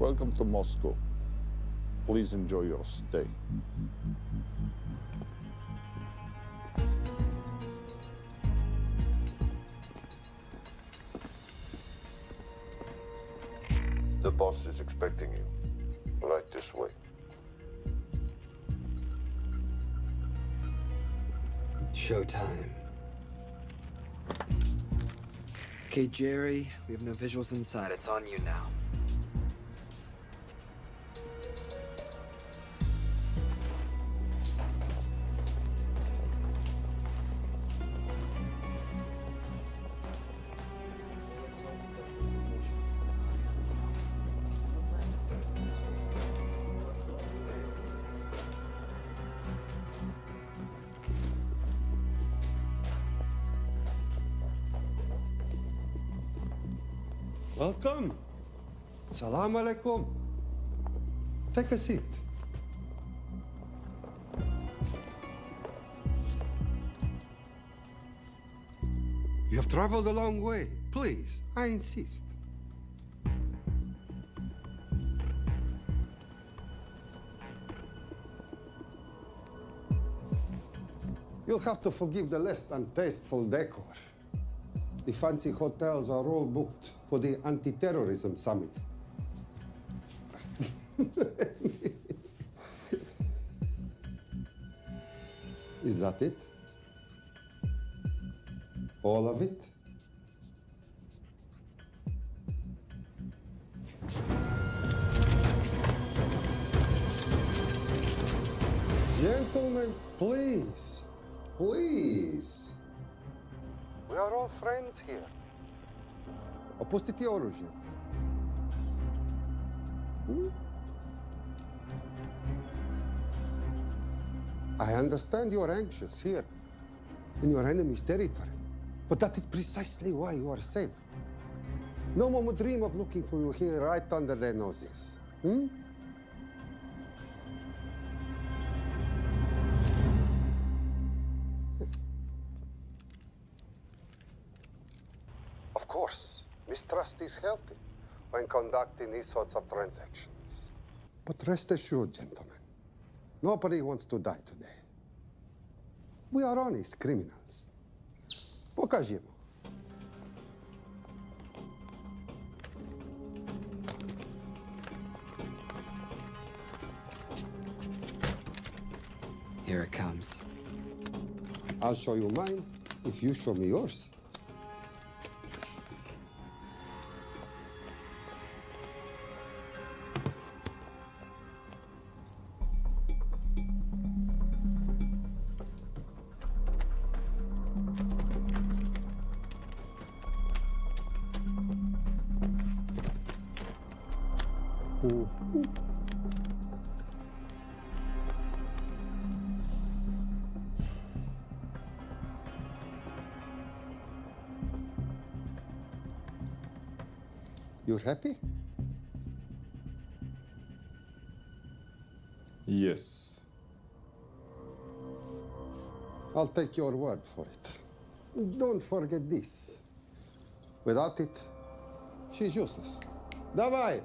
Welcome to Moscow. Please enjoy your stay. The boss is expecting you. Right this way. Showtime. Okay, Jerry, we have no visuals inside. It's on you now. Welcome. Salam alaikum. Take a seat. You have traveled a long way. Please, I insist. You'll have to forgive the less than tasteful decor. The fancy hotels are all booked for the anti-terrorism summit. Is that it? All of it? Gentlemen, please, please. We are all friends here. Opustite oružje. I understand you're anxious here in your enemy's territory, but that is precisely why you are safe. No one would dream of looking for you here right under their noses. Of course, mistrust is healthy when conducting these sorts of transactions. But rest assured, gentlemen, nobody wants to die today. We are honest criminals. Pokażemy. Here it comes. I'll show you mine if you show me yours. You're happy? Yes. I'll take your word for it. Don't forget this. Without it, she's useless. Давай!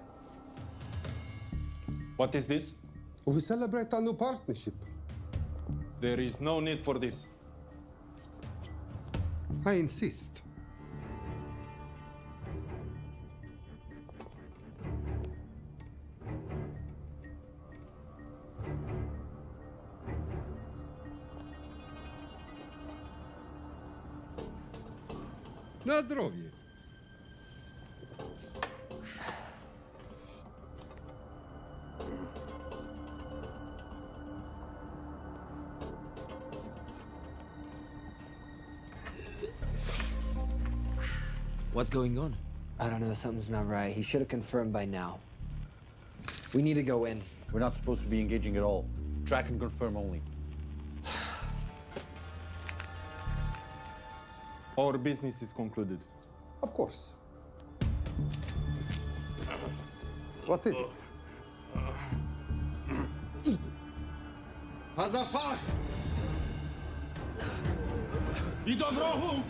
What is this? We celebrate our new partnership. There is no need for this. I insist. Na zdrowie. What's going on? I don't know. Something's not right. He should have confirmed by now. We need to go in. We're not supposed to be engaging at all. Track and confirm only. Our business is concluded. Of course. What is it? Hazafar! I dorogu!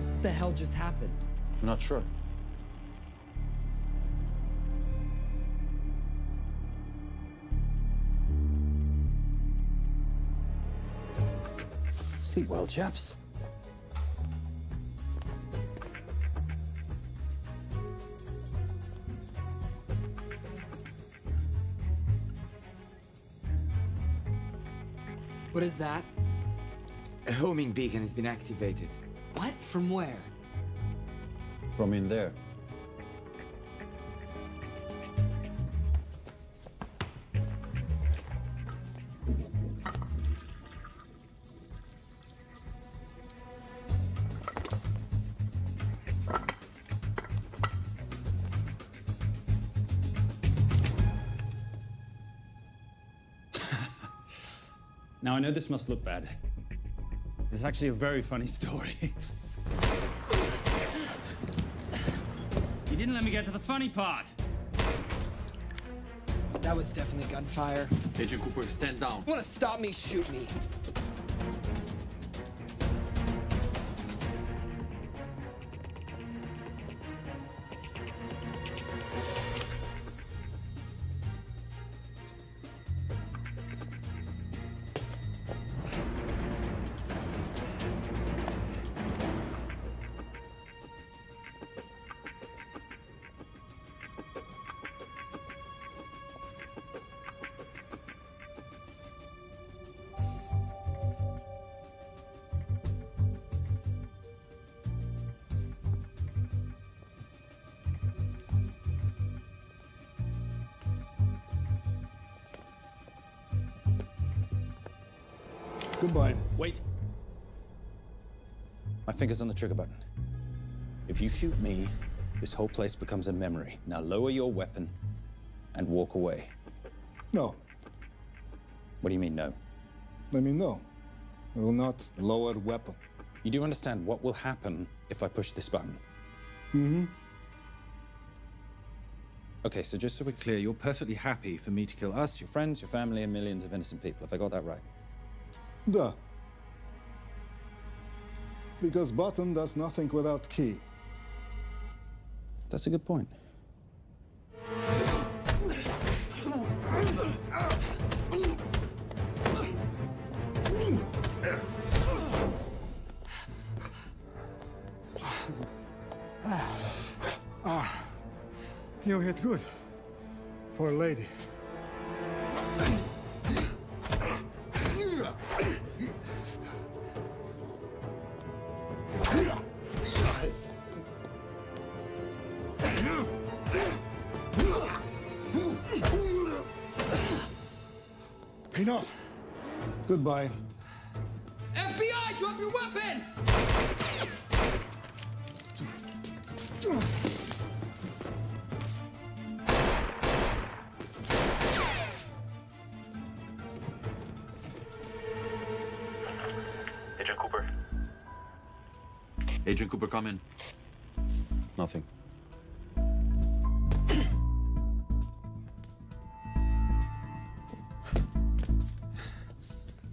What the hell just happened? Not sure. Sleep well, chaps. What is that? A homing beacon has been activated. What? From where? From in there. Now, I know this must look bad. This is actually a very funny story. You didn't let me get to the funny part. That was definitely gunfire. Agent Cooper, stand down. Want to stop me, shoot me. Goodbye. Wait. My finger's on the trigger button. If you shoot me, this whole place becomes a memory. Now lower your weapon and walk away. No. What do you mean, no? Let me know. I will not lower weapon. You do understand what will happen if I push this button? Mm-hmm. Okay, so just so we're clear, you're perfectly happy for me to kill us, your friends, your family, and millions of innocent people. Have I got that right? Duh. Because button does nothing without key. That's a good point. You hit good. For a lady. Enough. Goodbye. FBI, drop your weapon! Agent Cooper. Agent Cooper, come in. Nothing.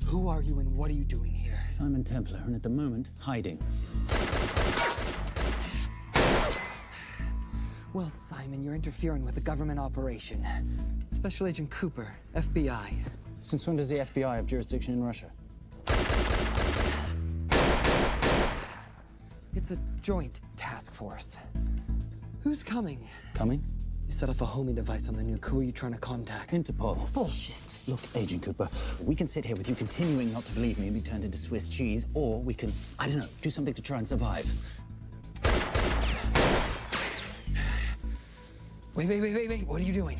Who are you and what are you doing here? Simon Templar, and at the moment, hiding. Well, Simon, you're interfering with a government operation. Special Agent Cooper, FBI. Since when does the FBI have jurisdiction in Russia? It's a joint task force. Who's coming? Coming? You set off a homing device on the nuke. Who are you trying to contact? Interpol. Bullshit. Look, Agent Cooper, we can sit here with you continuing not to believe me and be turned into Swiss cheese, or we can, I don't know, do something to try and survive. Wait. What are you doing?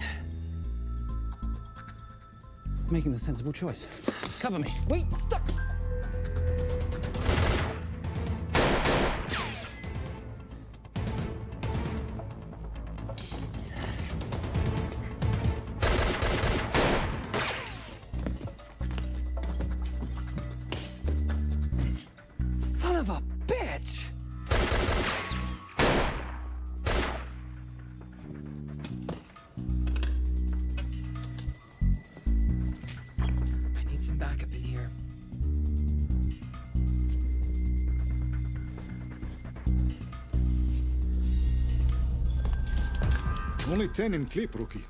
Making the sensible choice. Cover me. Wait, stop! Son of a bitch! I need some backup in here. Only 10 in clip, rookie.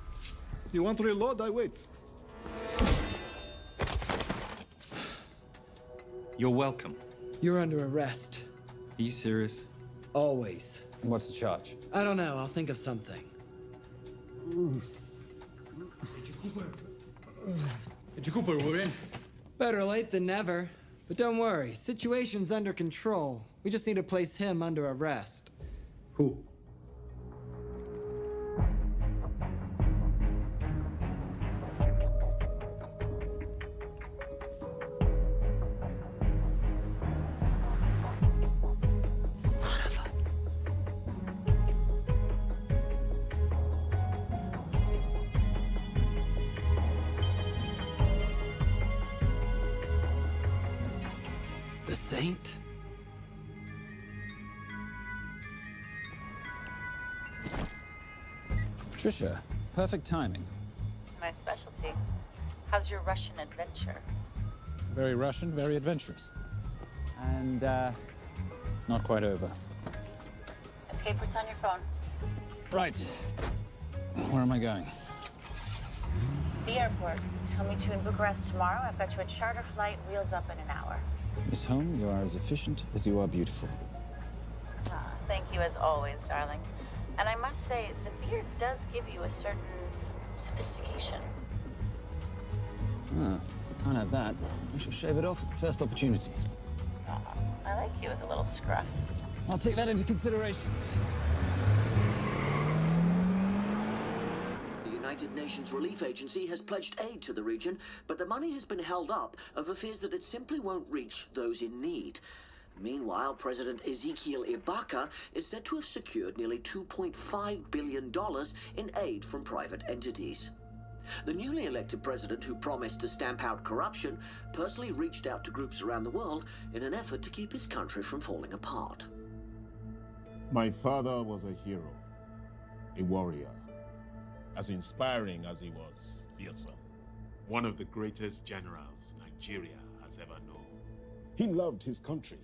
You want to reload? I wait. You're welcome. You're under arrest. Are you serious? Always. And what's the charge? I don't know. I'll think of something. Agent Cooper, we're in. Better late than never. But don't worry, situation's under control. We just need to place him under arrest. Who? Son of a... The Saint? Patricia, perfect timing. My specialty. How's your Russian adventure? Very Russian, very adventurous. And, not quite over. Escape routes on your phone. Right. Where am I going? The airport. I'll meet you in Bucharest tomorrow. I've got you a charter flight, wheels up in an hour. Miss Home, you are as efficient as you are beautiful. Ah, thank you as always, darling. And I must say, the beard does give you a certain sophistication. Ah, can't have that. I shall shave it off at the first opportunity. I like you with a little scruff. I'll take that into consideration. The United Nations Relief Agency has pledged aid to the region, but the money has been held up over fears that it simply won't reach those in need. Meanwhile, President Ezekiel Ibaka is said to have secured nearly $2.5 billion in aid from private entities. The newly elected president, who promised to stamp out corruption, personally reached out to groups around the world in an effort to keep his country from falling apart. My father was a hero, a warrior, as inspiring as he was fearsome. One of the greatest generals Nigeria has ever known. He loved his country.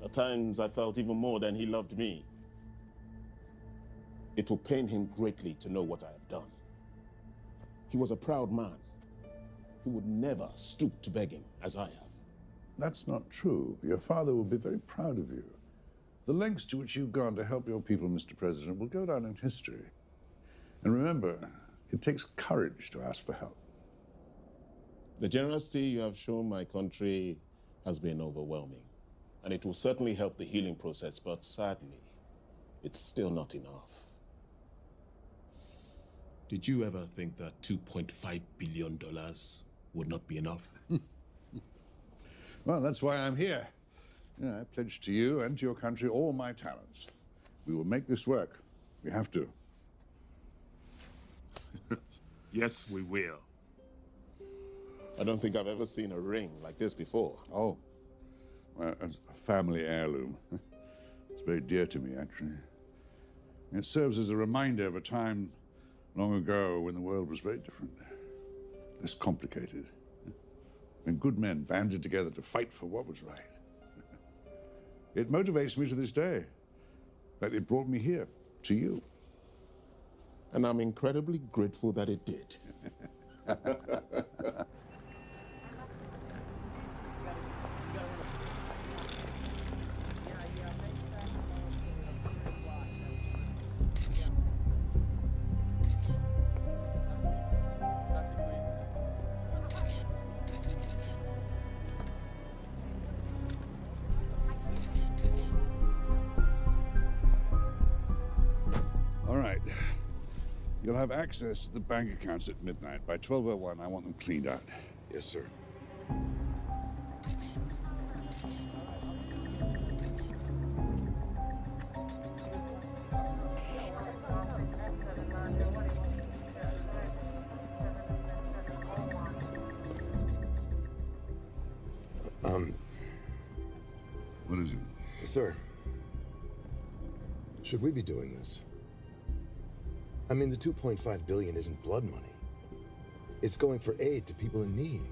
At times, I felt even more than he loved me. It will pain him greatly to know what I have done. He was a proud man. He would never stoop to begging, as I have. That's not true. Your father will be very proud of you. The lengths to which you've gone to help your people, Mr. President, will go down in history. And remember, it takes courage to ask for help. The generosity you have shown my country has been overwhelming. And it will certainly help the healing process, but sadly, it's still not enough. Did you ever think that $2.5 billion would not be enough? Well, that's why I'm here. I pledge to you and to your country all my talents. We will make this work. We have to. Yes, we will. I don't think I've ever seen a ring like this before. Oh, well, it's a family heirloom. It's very dear to me, actually. It serves as a reminder of a time long ago when the world was very different, less complicated, when good men banded together to fight for what was right. It motivates me to this day. In fact, it brought me here, to you. And I'm incredibly grateful that it did. All right. You'll have access to the bank accounts at midnight. By 12:01, I want them cleaned out. Yes, sir. What is it? Sir, should we be doing this? I mean, the $2.5 billion isn't blood money. It's going for aid to people in need.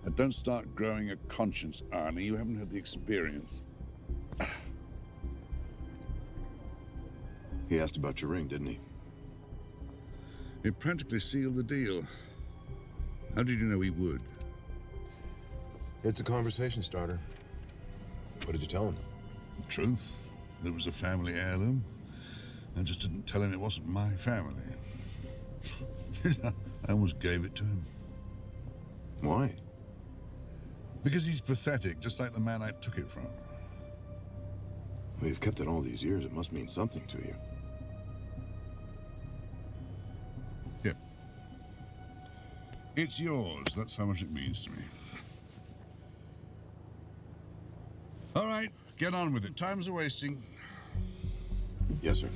Now, don't start growing a conscience, Arnie. You haven't had the experience. He asked about your ring, didn't he? It practically sealed the deal. How did you know he would? It's a conversation starter. What did you tell him? The truth. There was a family heirloom. I just didn't tell him it wasn't my family. I almost gave it to him. Why? Because he's pathetic, just like the man I took it from. Well, you've kept it all these years. It must mean something to you. Yeah. It's yours. That's how much it means to me. All right, get on with it. Time's a-wasting. Yes, sir.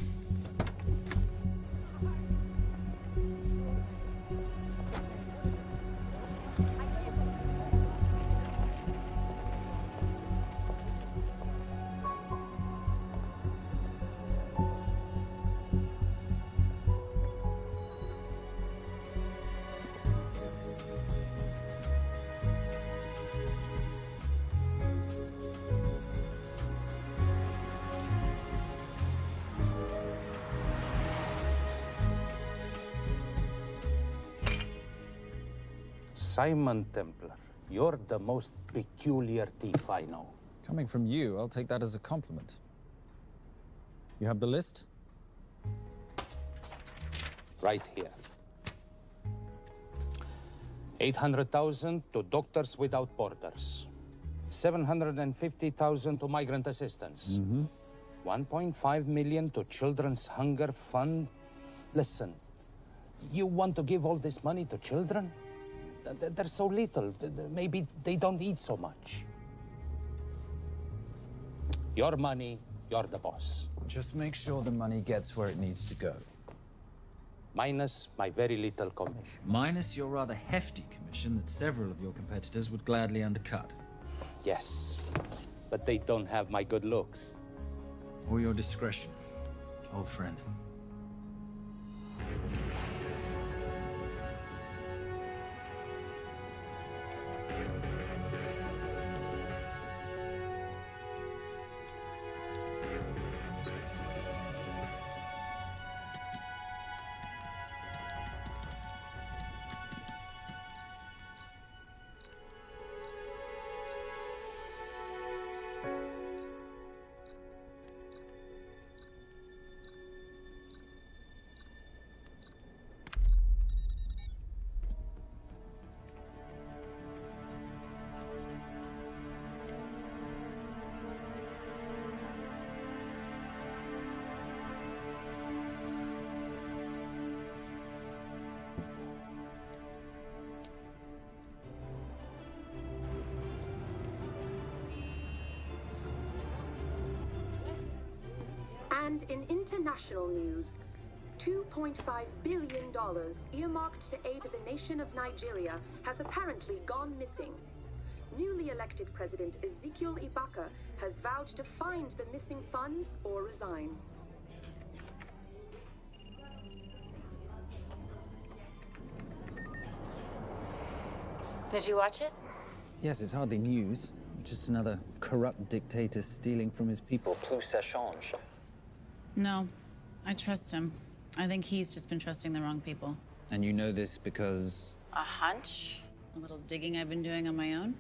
Simon Templar, you're the most peculiar thief I know. Coming from you, I'll take that as a compliment. You have the list? Right here. 800,000 to Doctors Without Borders. 750,000 to migrant assistance. 1.5 million to Children's Hunger Fund. Listen, you want to give all this money to children? They're so little. Maybe they don't eat so much. Your money, you're the boss. Just make sure the money gets where it needs to go. Minus my very little commission. Minus your rather hefty commission that several of your competitors would gladly undercut. Yes, but they don't have my good looks. Or your discretion, old friend. And in international news, $2.5 billion earmarked to aid the nation of Nigeria has apparently gone missing. Newly elected President Ezekiel Ibaka has vowed to find the missing funds or resign. Did you watch it? Yes, it's hardly news. Just another corrupt dictator stealing from his people. Plus ça change. No, I trust him. I think he's just been trusting the wrong people. And you know this because... A hunch? A little digging I've been doing on my own?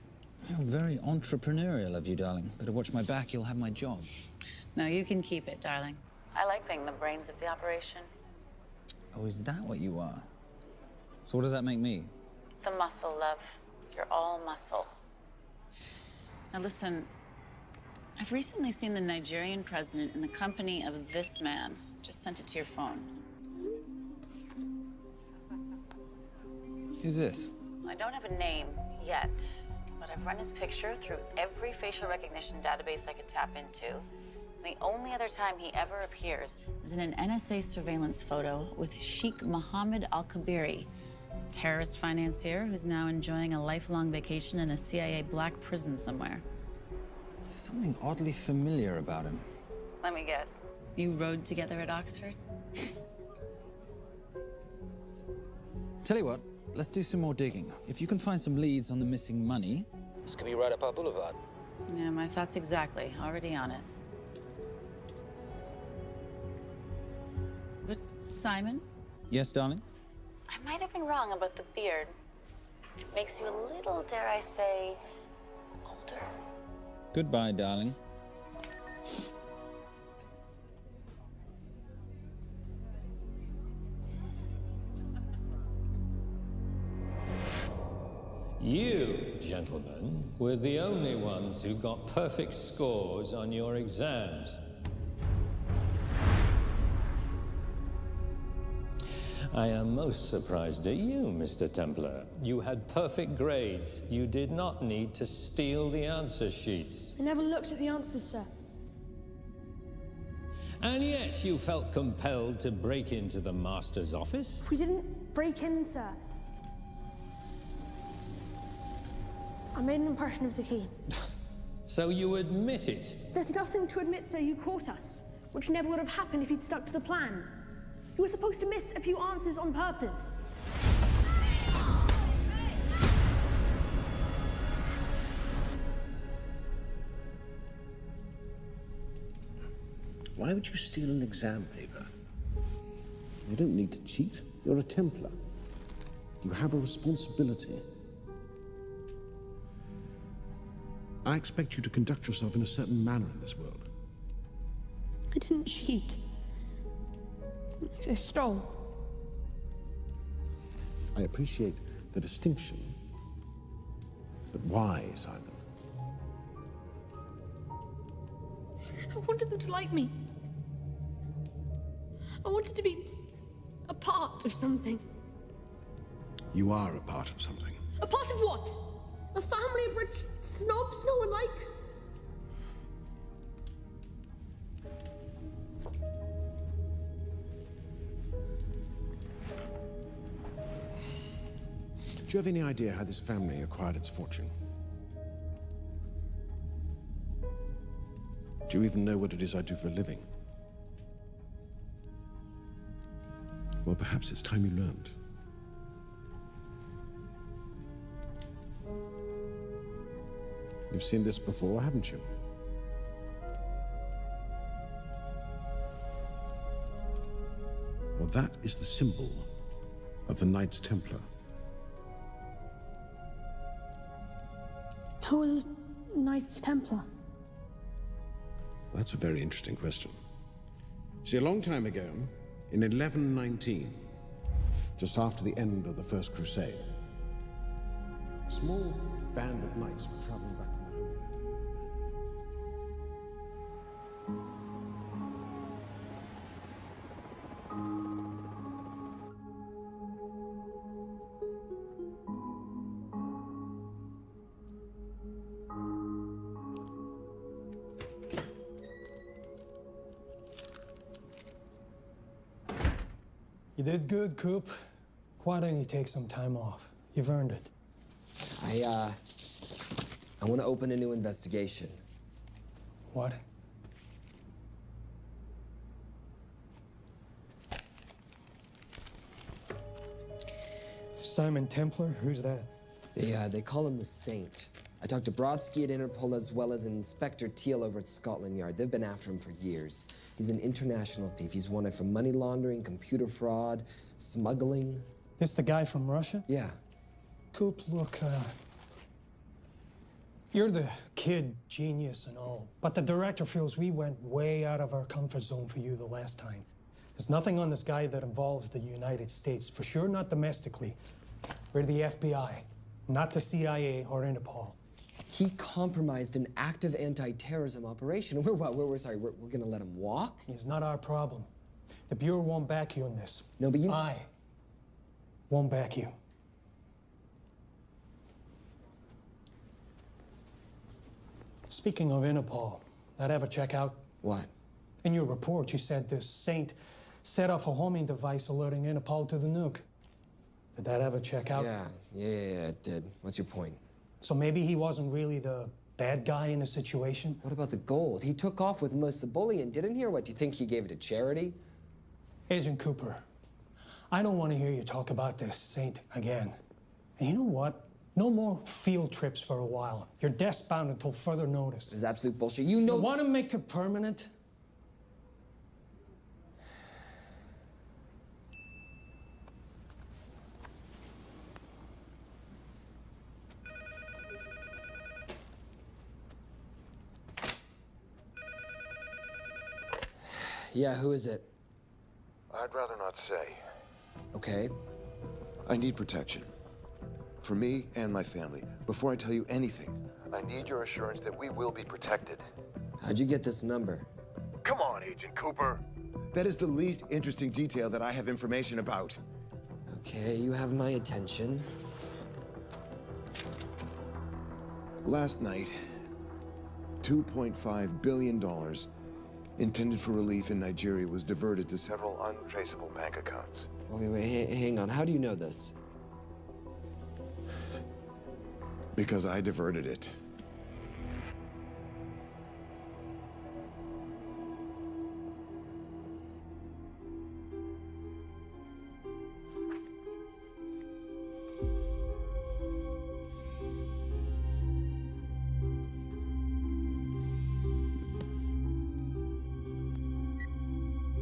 You're very entrepreneurial of you, darling. Better watch my back, you'll have my job. No, you can keep it, darling. I like being the brains of the operation. Oh, is that what you are? So what does that make me? The muscle, love. You're all muscle. Now listen, I've recently seen the Nigerian president in the company of this man. Just sent it to your phone. Who's this? I don't have a name yet, but I've run his picture through every facial recognition database I could tap into. The only other time he ever appears is in an NSA surveillance photo with Sheikh Mohammed Al-Kabiri, terrorist financier who's now enjoying a lifelong vacation in a CIA black prison somewhere. There's something oddly familiar about him. Let me guess. You rode together at Oxford? Tell you what, let's do some more digging. If you can find some leads on the missing money, this could be right up our boulevard. Yeah, my thoughts exactly. Already on it. Simon, Yes, darling? I might have been wrong about the beard. It makes you a little, dare I say, older. Goodbye, darling. You, gentlemen, were the only ones who got perfect scores on your exams. I am most surprised at you, Mr. Templar. You had perfect grades. You did not need to steal the answer sheets. I never looked at the answers, sir. And yet you felt compelled to break into the master's office? We didn't break in, sir. I made an impression of the key. So you admit it? There's nothing to admit, sir. You caught us, which never would have happened if you'd stuck to the plan. You were supposed to miss a few answers on purpose. Why would you steal an exam paper? You don't need to cheat. You're a Templar. You have a responsibility. I expect you to conduct yourself in a certain manner in this world. I didn't cheat. I stole. I appreciate the distinction. But why, Simon? I wanted them to like me. I wanted to be a part of something. You are a part of something. A part of what? A family of rich snobs no one likes? Do you have any idea how this family acquired its fortune? Do you even know what it is I do for a living? Well, perhaps it's time you learned. You've seen this before, haven't you? Well, that is the symbol of the Knights Templar. Who are the Knights Templar? That's a very interesting question. See, a long time ago, in 1119, just after the end of the First Crusade, a small band of knights were traveling back from the Holy Land. You did good, Coop. Why don't you take some time off? You've earned it. I want to open a new investigation. What? Simon Templar? Who's that? They call him the Saint. I talked to Brodsky at Interpol as well as Inspector Teal over at Scotland Yard. They've been after him for years. He's an international thief. He's wanted for money laundering, computer fraud, smuggling. This the guy from Russia? Yeah. Coop, look, you're the kid genius and all, but the director feels we went way out of our comfort zone for you the last time. There's nothing on this guy that involves the United States, for sure not domestically. We're the FBI, not the CIA or Interpol. He compromised an active anti-terrorism operation. We're gonna let him walk? It's not our problem. The Bureau won't back you in this. No, but you... I won't back you. Speaking of Interpol, that ever check out? What? In your report, you said this Saint set off a homing device alerting Interpol to the nuke. Did that ever check out? Yeah, it did. What's your point? So maybe he wasn't really the bad guy in the situation? What about the gold? He took off with most of the bullion, didn't he? Or what, do you think he gave it to charity? Agent Cooper, I don't want to hear you talk about this Saint again. And you know what? No more field trips for a while. You're desk-bound until further notice. It's absolute bullshit. You know... You want to make it permanent? Yeah, who is it? I'd rather not say. Okay. I need protection. For me and my family. Before I tell you anything, I need your assurance that we will be protected. How'd you get this number? Come on, Agent Cooper. That is the least interesting detail that I have information about. Okay, you have my attention. Last night, $2.5 billion intended for relief in Nigeria was diverted to several untraceable bank accounts. Wait, hang on. How do you know this? Because I diverted it.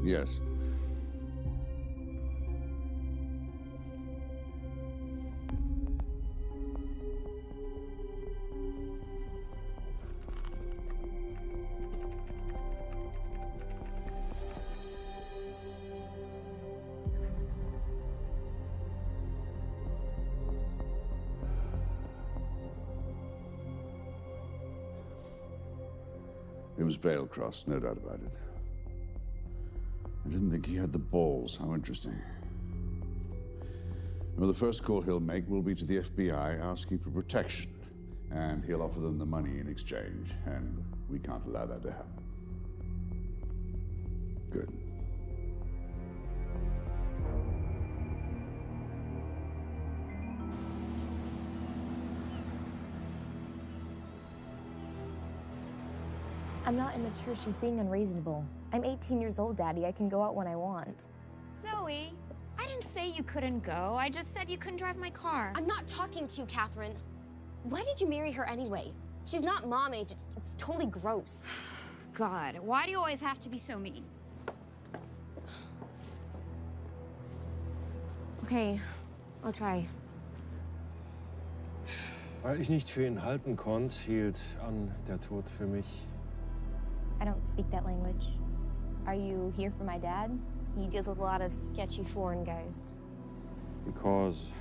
Yes. It was Veilcross, no doubt about it. I didn't think he had the balls. How interesting. Well, the first call he'll make will be to the FBI asking for protection. And he'll offer them the money in exchange. And we can't allow that to happen. Good. I'm not immature. She's being unreasonable. I'm 18 years old, Daddy. I can go out when I want. Zoe, I didn't say you couldn't go. I just said you couldn't drive my car. I'm not talking to you, Catherine. Why did you marry her anyway? She's not mom age. It's totally gross. God, why do you always have to be so mean? Okay, I'll try. Weil ich nicht für ihn halten konnte, hielt an der Tod für mich. I don't speak that language. Are you here for my dad? He deals with a lot of sketchy foreign guys. Because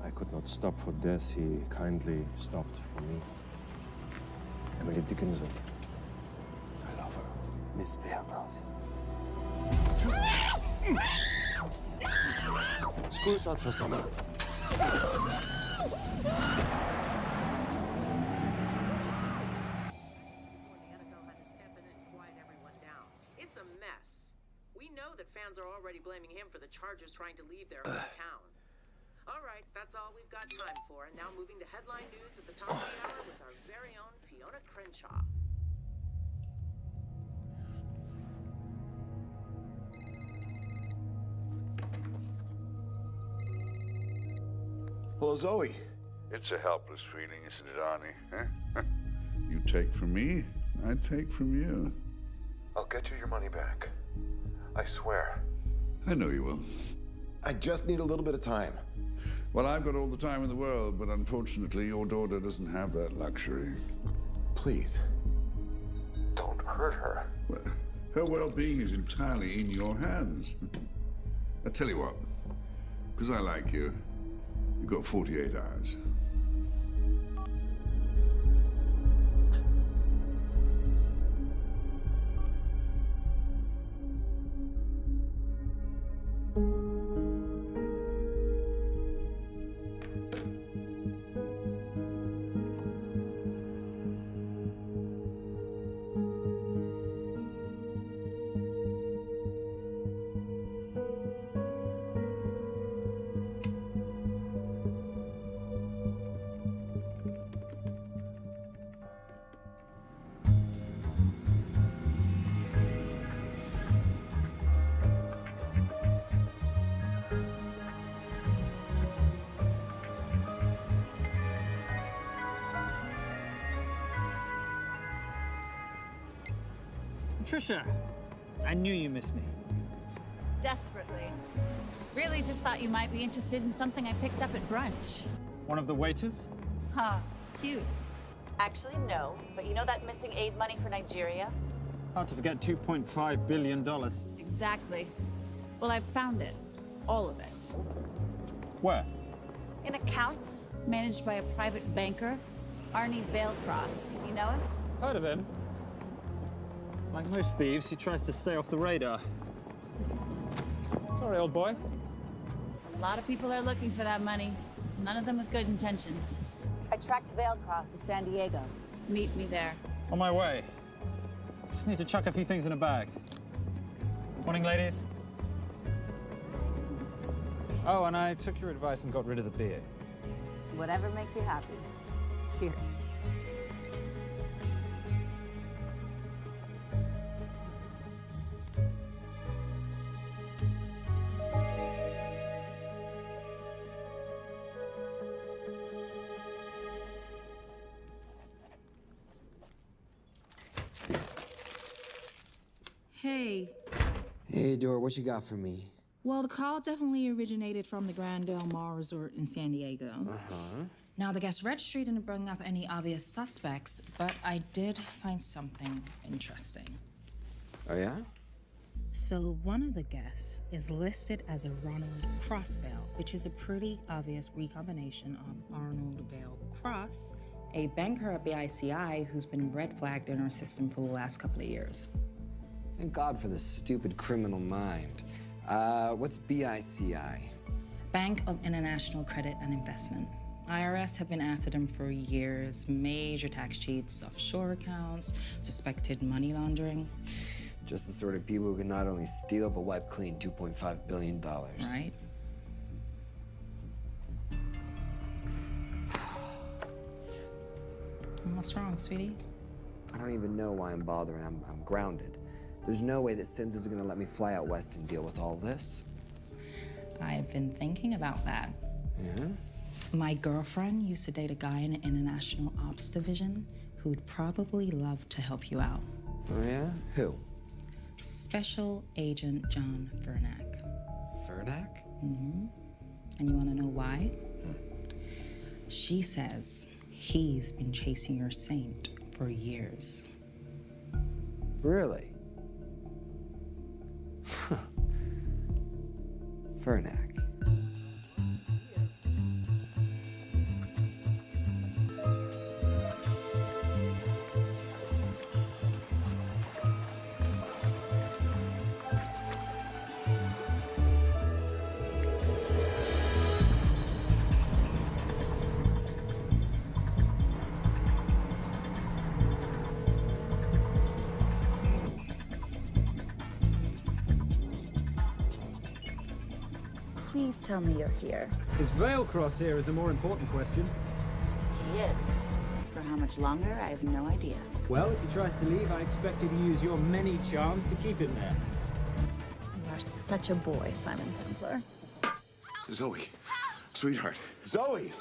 I could not stop for death, he kindly stopped for me. Emily Dickinson. I love her. Miss Veilcross. School's out for summer. It's a mess. We know that fans are already blaming him for the Chargers trying to leave their hometown. All right, that's all we've got time for. And now moving to headline news at the top of the hour with our very own Fiona Crenshaw. Hello, Zoe. It's a helpless feeling, isn't it, Arnie? Huh? You take from me, I take from you. I'll get you your money back. I swear. I know you will. I just need a little bit of time. Well, I've got all the time in the world, but unfortunately, your daughter doesn't have that luxury. Please, don't hurt her. Well, her well-being is entirely in your hands. I tell you what, because I like you, you've got 48 hours. Trisha, I knew you missed me. Desperately. Really just thought you might be interested in something I picked up at brunch. One of the waiters? Huh, cute. Actually, no. But you know that missing aid money for Nigeria? Hard to forget $2.5 billion. Exactly. Well, I've found it. All of it. Where? In accounts managed by a private banker, Arnie Vailcross. You know him? Heard of him. Like most thieves, he tries to stay off the radar. Sorry, old boy. A lot of people are looking for that money. None of them with good intentions. I tracked Vailcross to San Diego. Meet me there. On my way. Just need to chuck a few things in a bag. Morning, ladies. Oh, and I took your advice and got rid of the beer. Whatever makes you happy. Cheers. Hey. Hey, Dora, what you got for me? Well, the call definitely originated from the Grand Del Mar Resort in San Diego. Uh-huh. Now, the guest registry didn't bring up any obvious suspects, but I did find something interesting. Oh, yeah? So one of the guests is listed as a Ronald Crossvale, which is a pretty obvious recombination of Arnold Vale Cross, a banker at BICI who's been red flagged in our system for the last couple of years. Thank God for this stupid criminal mind. What's BICI? Bank of International Credit and Investment. IRS have been after them for years. Major tax cheats, offshore accounts, suspected money laundering. Just the sort of people who can not only steal but wipe clean $2.5 billion. Right? What's wrong, sweetie? I don't even know why I'm bothering. I'm grounded. There's no way that Sims is gonna let me fly out west and deal with all this. I've been thinking about that. Yeah? My girlfriend used to date a guy in the International Ops Division who'd probably love to help you out. Oh, yeah? Who? Special Agent John Vernack. Vernack? Mm-hmm. And you want to know why? She says he's been chasing your saint for years. Really? Vernack. Please tell me you're here. Is Vailcross here is a more important question. He is. For how much longer, I have no idea. Well, if he tries to leave, I expect you to use your many charms to keep him there. You are such a boy, Simon Templar. Zoe, sweetheart. Zoe!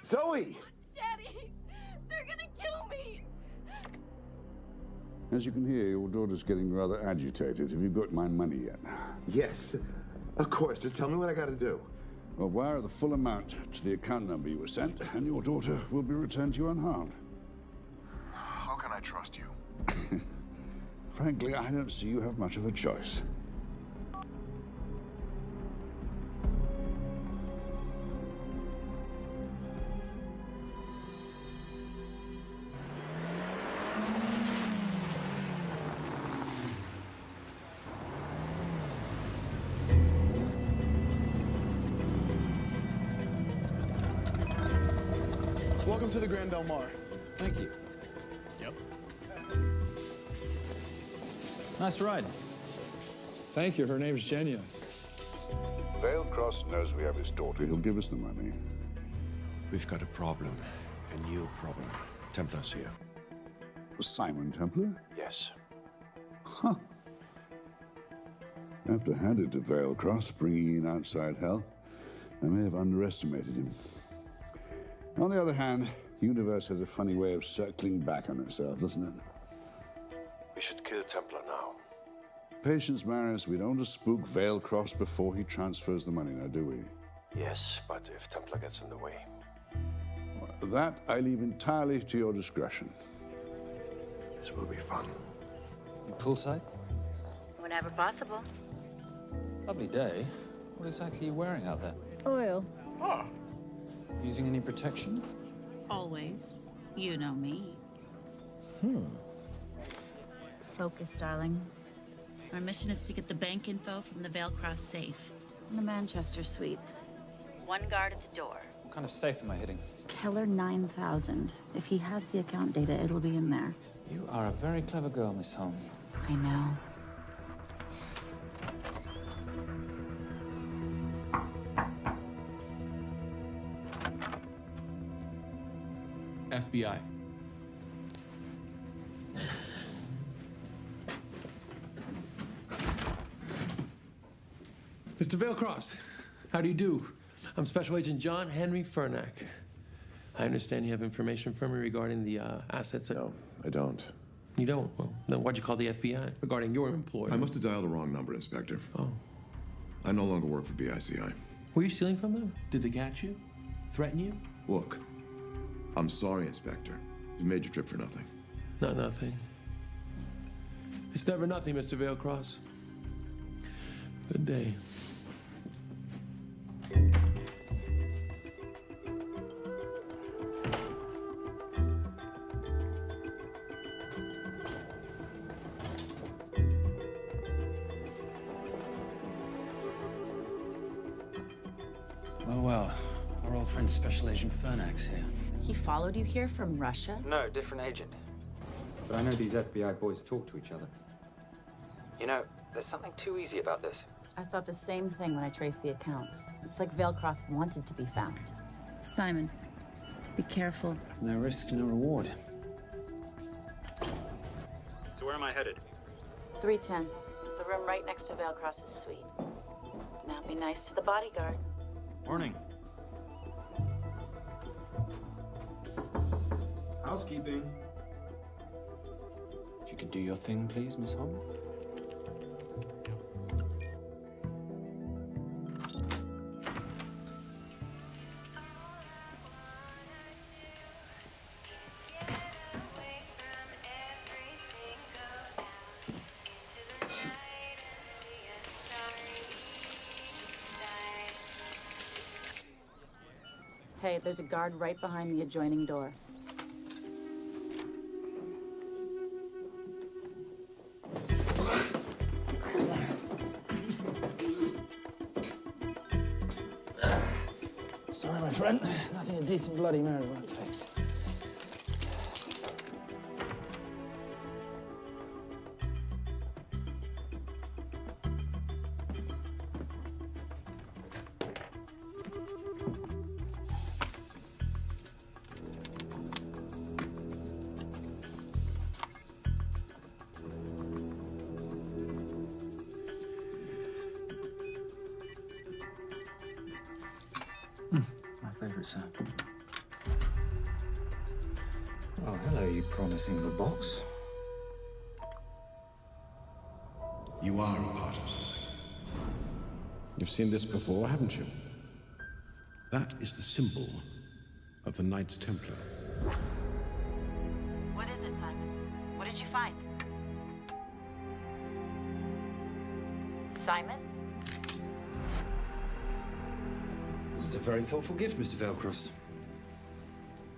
Zoe! Daddy, they're gonna kill me. As you can hear, your daughter's getting rather agitated. Have you got my money yet? Yes, of course. Just tell me what I gotta do. Well, wire the full amount to the account number you were sent, and your daughter will be returned to you unharmed. How can I trust you? Frankly, I don't see you have much of a choice. Welcome to the Grand Del Mar. Thank you. Yep. Nice ride. Thank you. Her name's Genya. Vailcross knows we have his daughter. He'll give us the money. We've got a problem. A new problem. Templar's here. Simon Templar? Yes. Huh. I have to hand it to Vailcross, bringing in outside help. I may have underestimated him. On the other hand, the universe has a funny way of circling back on itself, doesn't it? We should kill Templar now. Patience, Maris. We don't want to spook Vailcross before he transfers the money, now, do we? Yes, but if Templar gets in the way. Well, that I leave entirely to your discretion. This will be fun. Poolside? Whenever possible. Lovely day. What exactly are you wearing out there? Oil. Using any protection? Always. You know me. Focus, darling. Our mission is to get the bank info from the Vale Cross safe. It's in the Manchester suite. One guard at the door. What kind of safe am I hitting? Keller 9000. If he has the account data, it'll be in there. You are a very clever girl, Miss Holm. I know. FBI. Mr. Vailcross, how do you do? I'm Special Agent John Henry Fernack. I understand you have information from me regarding the assets. No, I don't. You don't? Well, then why'd you call the FBI regarding your employer? I must have dialed the wrong number, Inspector. Oh. I no longer work for BICI. Were you stealing from them? Did they catch you? Threaten you? Look, I'm sorry, Inspector. You made your trip for nothing. Not nothing. It's never nothing, Mr. Vailcross. Good day. Well, our old friend Special Agent Fernack's here. He followed you here from Russia? No, different agent. But I know these FBI boys talk to each other. You know, there's something too easy about this. I thought the same thing when I traced the accounts. It's like Vailcross wanted to be found. Simon, be careful. No risk, no reward. So where am I headed? 310. The room right next to Vailcross's suite. Now be nice to the bodyguard. Morning. Housekeeping. If you could do your thing, please, Miss Holm. Hey, there's a guard right behind the adjoining door. Sorry, my friend. Nothing a decent Bloody Mary won't fix. My favorite sound. Oh, hello, you promising the box. You are a part of something. You've seen this before, haven't you? That is the symbol of the Knights Templar. What is it, Simon? What did you find? Simon? This is a very thoughtful gift, Mr. Vailcross.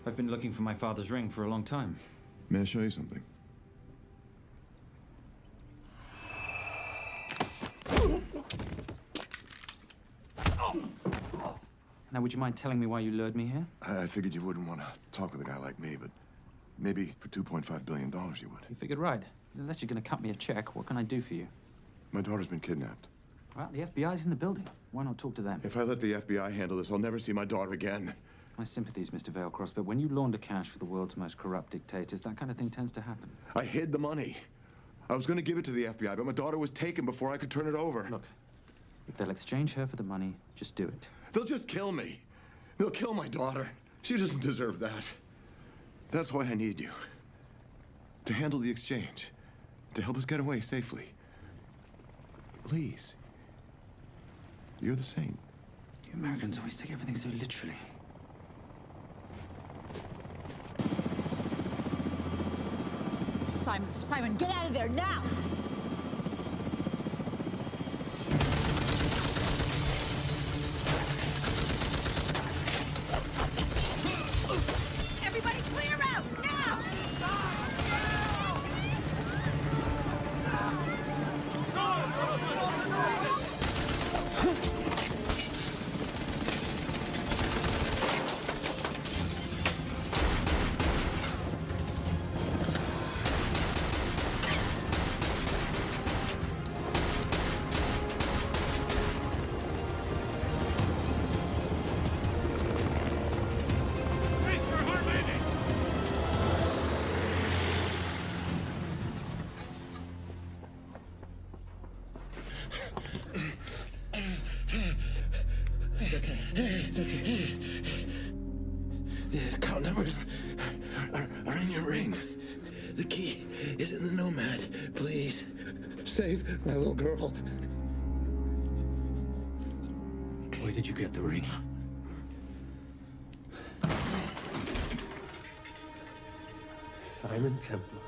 I've been looking for my father's ring for a long time. May I show you something? Now, would you mind telling me why you lured me here? I figured you wouldn't want to talk with a guy like me, but maybe for $2.5 billion you would. You figured right. Unless you're going to cut me a check, what can I do for you? My daughter's been kidnapped. Well, the FBI's in the building. Why not talk to them? If I let the FBI handle this, I'll never see my daughter again. My sympathies, Mr. Vailcross, but when you launder cash for the world's most corrupt dictators, that kind of thing tends to happen. I hid the money. I was going to give it to the FBI, but my daughter was taken before I could turn it over. Look, if they'll exchange her for the money, just do it. They'll just kill me. They'll kill my daughter. She doesn't deserve that. That's why I need you. To handle the exchange. To help us get away safely. Please. You're the saint. You Americans always take everything so literally. Simon, Simon, get out of there now! Everybody clear out, now! It's okay. The account numbers are in your ring. The key is in the Nomad. Please, save my little girl. Where did you get the ring? Simon Templar.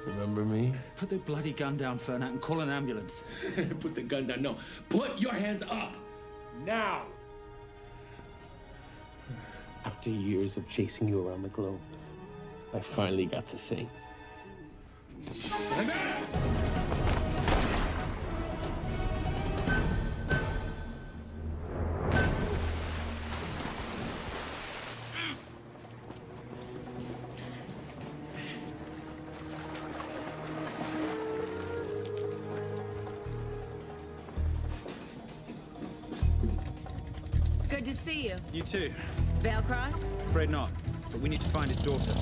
Remember me? Put the bloody gun down, Fernak, and call an ambulance. Put the gun down. No. Put your hands up. Now. After years of chasing you around the globe, I finally got to say. Good to see you. You too. Vale Cross? Afraid not, but we need to find his daughter.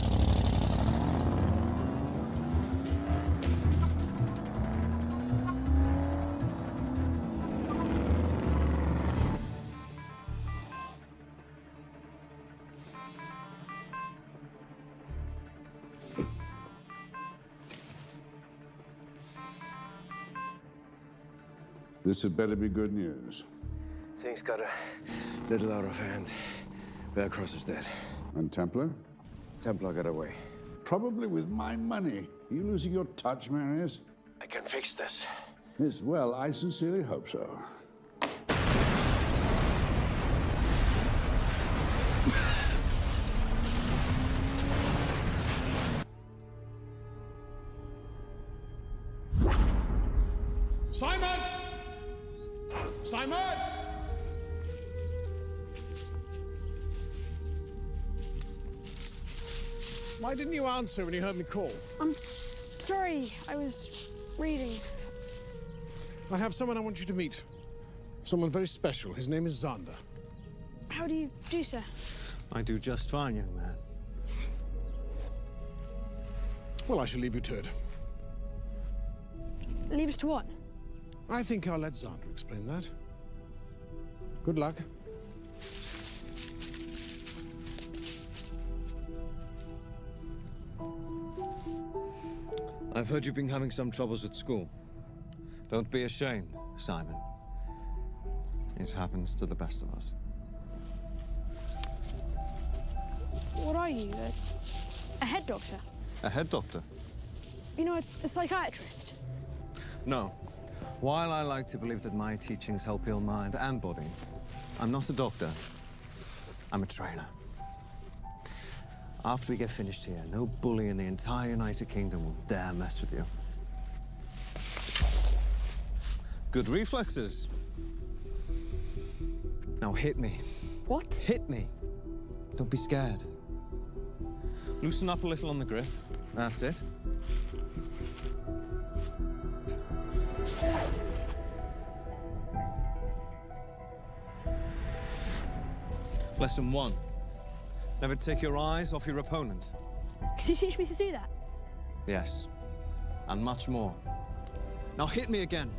This had better be good news. Things got a little out of hand. Vale Cross is dead. And Templar? Templar got away. Probably with my money. Are you losing your touch, Marius? I can fix this. Yes, well, I sincerely hope so. Simon! Simon! Why didn't you answer when you heard me call? I'm sorry, I was reading. I have someone I want you to meet. Someone very special. His name is Xander. How do you do, sir? I do just fine, young man. Well, I shall leave you to it. Leave us to what? I think I'll let Xander explain that. Good luck. I've heard you've been having some troubles at school. Don't be ashamed, Simon. It happens to the best of us. What are you, a head doctor? A head doctor? You know, a psychiatrist? No. While I like to believe that my teachings help heal mind and body, I'm not a doctor. I'm a trainer. After we get finished here, no bully in the entire United Kingdom will dare mess with you. Good reflexes. Now hit me. What? Hit me. Don't be scared. Loosen up a little on the grip. That's it. Lesson 1. Never take your eyes off your opponent. Can you teach me to do that? Yes. And much more. Now hit me again.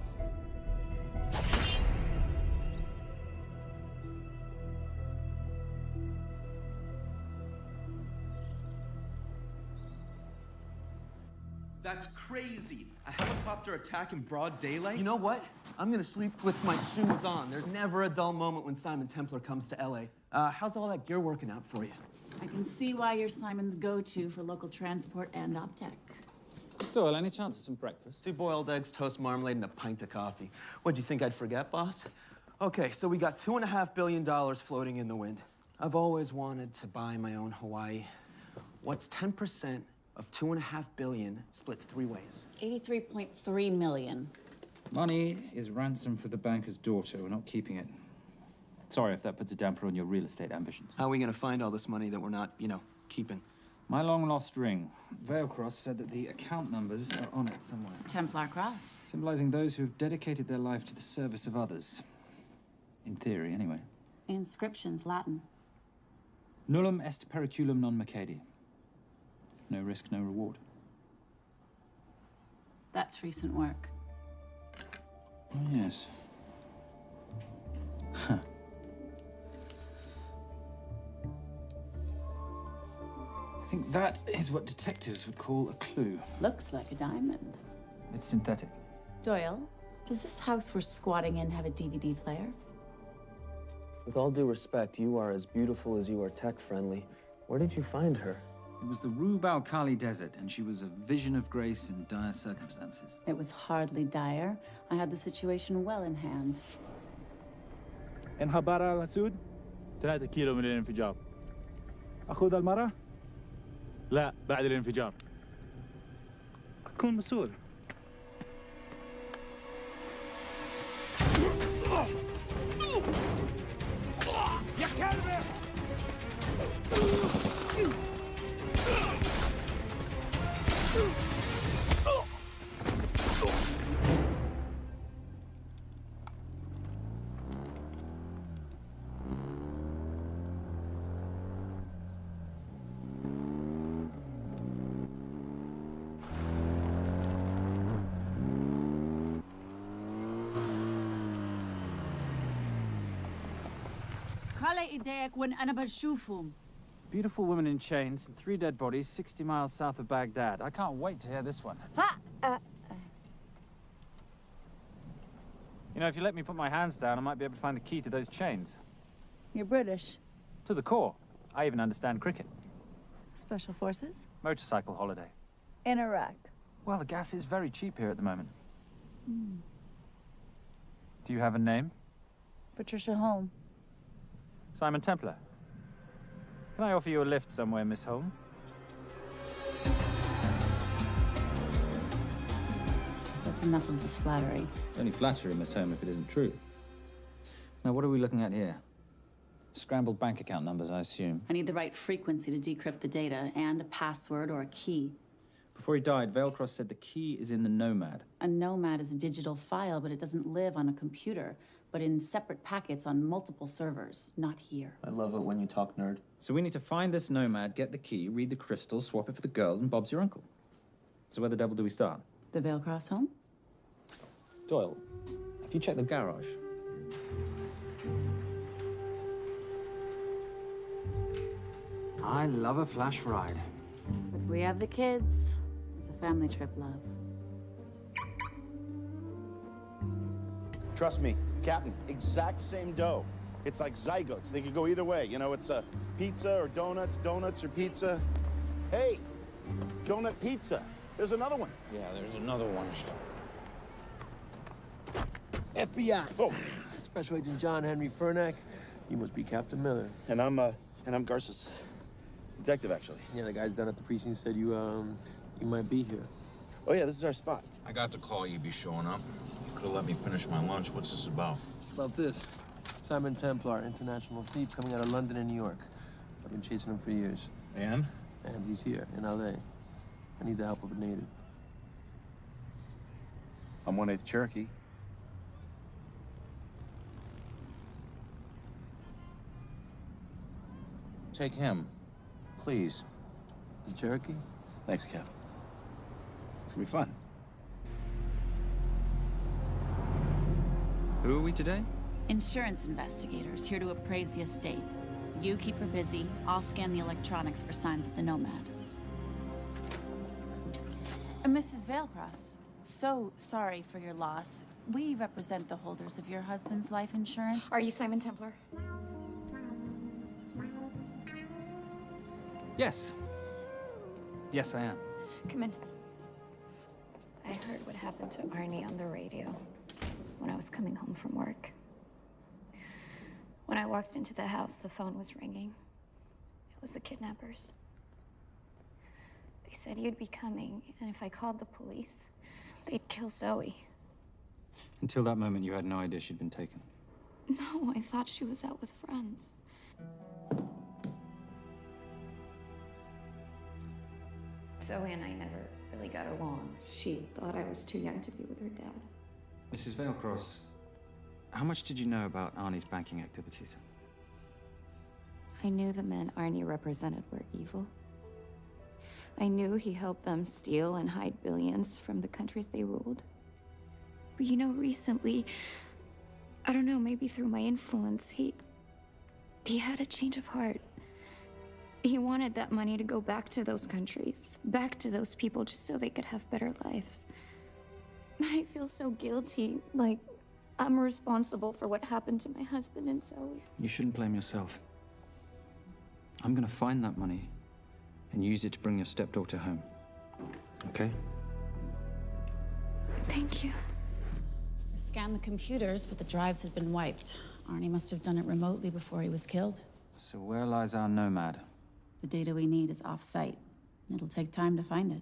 That's crazy. A helicopter attack in broad daylight? You know what? I'm gonna sleep with my shoes on. There's never a dull moment when Simon Templar comes to LA. How's all that gear working out for you? I can see why you're Simon's go-to for local transport and OpTech. Doyle, any chance of some breakfast? 2 boiled eggs, toast, marmalade, and a pint of coffee. What'd you think I'd forget, boss? Okay, so we got $2.5 billion floating in the wind. I've always wanted to buy my own Hawaii. What's 10% of $2.5 billion split 3 ways? 83.3 million. Money is ransom for the banker's daughter. We're not keeping it. Sorry if that puts a damper on your real estate ambitions. How are we gonna find all this money that we're not, keeping? My long-lost ring. Veilcross said that the account numbers are on it somewhere. Templar Cross. Symbolizing those who have dedicated their life to the service of others. In theory, anyway. The inscription's Latin. Nullum est periculum non mercedi. No risk, no reward. That's recent work. Oh, yes. Huh. I think that is what detectives would call a clue. Looks like a diamond. It's synthetic. Doyle, does this house we're squatting in have a DVD player? With all due respect, you are as beautiful as you are tech-friendly. Where did you find her? It was the Rub al-Khali Desert, and she was a vision of grace in dire circumstances. It was hardly dire. I had the situation well in hand. انخبر على السود 3 كيلو من الانفجار. أخذ المرة؟ لا بعد الانفجار. أكون مسؤول. يا كلبي! Beautiful woman in chains and 3 dead bodies 60 miles south of Baghdad. I can't wait to hear this one. You know, if you let me put my hands down, I might be able to find the key to those chains. You're British. To the core. I even understand cricket. Special Forces? Motorcycle holiday. In Iraq. Well, the gas is very cheap here at the moment. Do you have a name? Patricia Holm. Simon Templar. Can I offer you a lift somewhere, Miss Holm? That's enough of the flattery. It's only flattery, Miss Holm, if it isn't true. Now, what are we looking at here? Scrambled bank account numbers, I assume. I need the right frequency to decrypt the data and a password or a key. Before he died, Veilcross said the key is in the Nomad. A Nomad is a digital file, but it doesn't live on a computer, but in separate packets on multiple servers, not here. I love it when you talk nerd. So we need to find this Nomad, get the key, read the crystal, swap it for the girl, and Bob's your uncle. So where the devil do we start? The Veilcross home? Doyle, have you checked the garage? I love a flash ride. But we have the kids. It's a family trip, love. Trust me, Captain, exact same dough. It's like zygotes. They could go either way. You know, it's pizza or donuts, donuts or pizza. Hey, donut pizza. There's another one. Yeah, there's another one. FBI. Oh. Special Agent John Henry Furnack. You must be Captain Miller. And I'm Garces. Detective, actually. Yeah, the guys down at the precinct said you might be here. Oh, yeah, this is our spot. I got the call you'd be showing up. You could have let me finish my lunch. What's this about? About this. Simon Templar, international thief coming out of London and New York. I've been chasing him for years. And? And he's here, in L.A. I need the help of a native. I'm 1/8 Cherokee. Take him, please. The Cherokee? Thanks, Kev. It's gonna be fun. Who are we today? Insurance investigators here to appraise the estate. You keep her busy. I'll scan the electronics for signs of the Nomad. Mrs. Veilcross, so sorry for your loss. We represent the holders of your husband's life insurance. Are you Simon Templar? Yes. Yes, I am. Come in. I heard what happened to Arnie on the radio when I was coming home from work. When I walked into the house, the phone was ringing. It was the kidnappers. They said you'd be coming, and if I called the police, they'd kill Zoe. Until that moment, you had no idea she'd been taken. No, I thought she was out with friends. Zoe and I never really got along. She thought I was too young to be with her dad. Mrs. Vailcross, how much did you know about Arnie's banking activities? I knew the men Arnie represented were evil. I knew he helped them steal and hide billions from the countries they ruled. But you know, recently, I don't know, maybe through my influence, he had a change of heart. He wanted that money to go back to those countries, back to those people, just so they could have better lives. But I feel so guilty, like I'm responsible for what happened to my husband and Zoe. You shouldn't blame yourself. I'm gonna find that money and use it to bring your stepdaughter home. Okay? Thank you. I scanned the computers, but the drives had been wiped. Arnie must have done it remotely before he was killed. So where lies our nomad? The data we need is off-site. It'll take time to find it.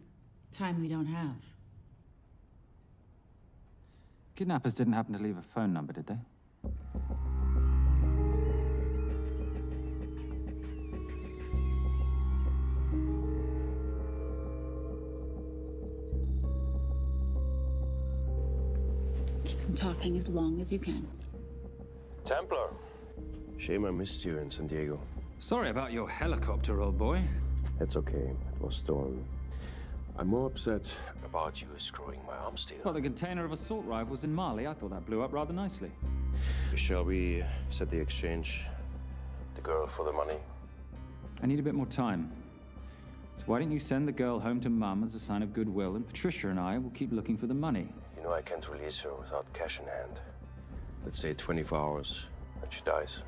Time we don't have. Kidnappers didn't happen to leave a phone number, did they? Keep them talking as long as you can. Templar. Shame I missed you in San Diego. Sorry about your helicopter, old boy. It's okay. It was stolen. I'm more upset about you screwing my arms deal. Well, the container of assault rifles in Mali, I thought that blew up rather nicely. Shall we set the exchange? The girl for the money? I need a bit more time. So why don't you send the girl home to Mum as a sign of goodwill, and Patricia and I will keep looking for the money. You know I can't release her without cash in hand. Let's say 24 hours, and she dies.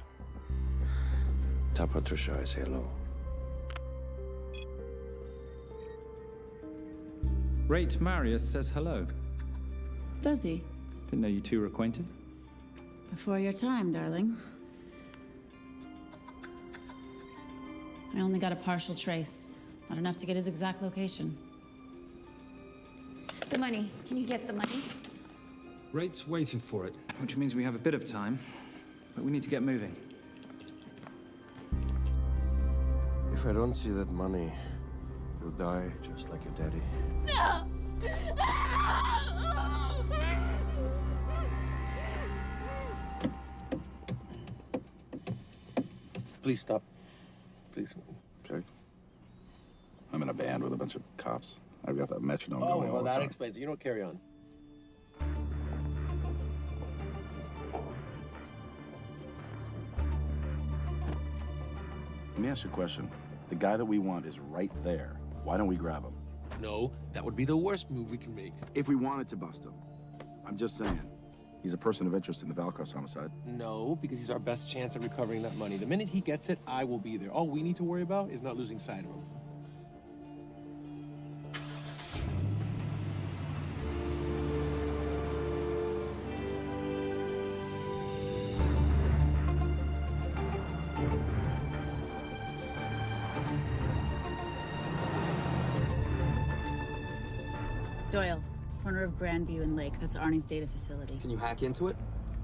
Tell Patricia I say hello. Rate Marius says hello. Does he? Didn't know you two were acquainted. Before your time, darling. I only got a partial trace. Not enough to get his exact location. The money. Can you get the money? Rate's waiting for it, which means we have a bit of time, but we need to get moving. If I don't see that money, you'll die just like your daddy. No! Please stop. Please. Okay. I'm in a band with a bunch of cops. I've got that metronome Oh, going all well, the that time. explains it. You don't carry on. Let me ask you a question. The guy that we want is right there. Why don't we grab him? No, that would be the worst move we can make. If we wanted to bust him. I'm just saying. He's a person of interest in the Valcross homicide. No, because he's our best chance at recovering that money. The minute he gets it, I will be there. All we need to worry about is not losing sight of him. Doyle, corner of Grandview and Lake. That's Arnie's data facility. Can you hack into it?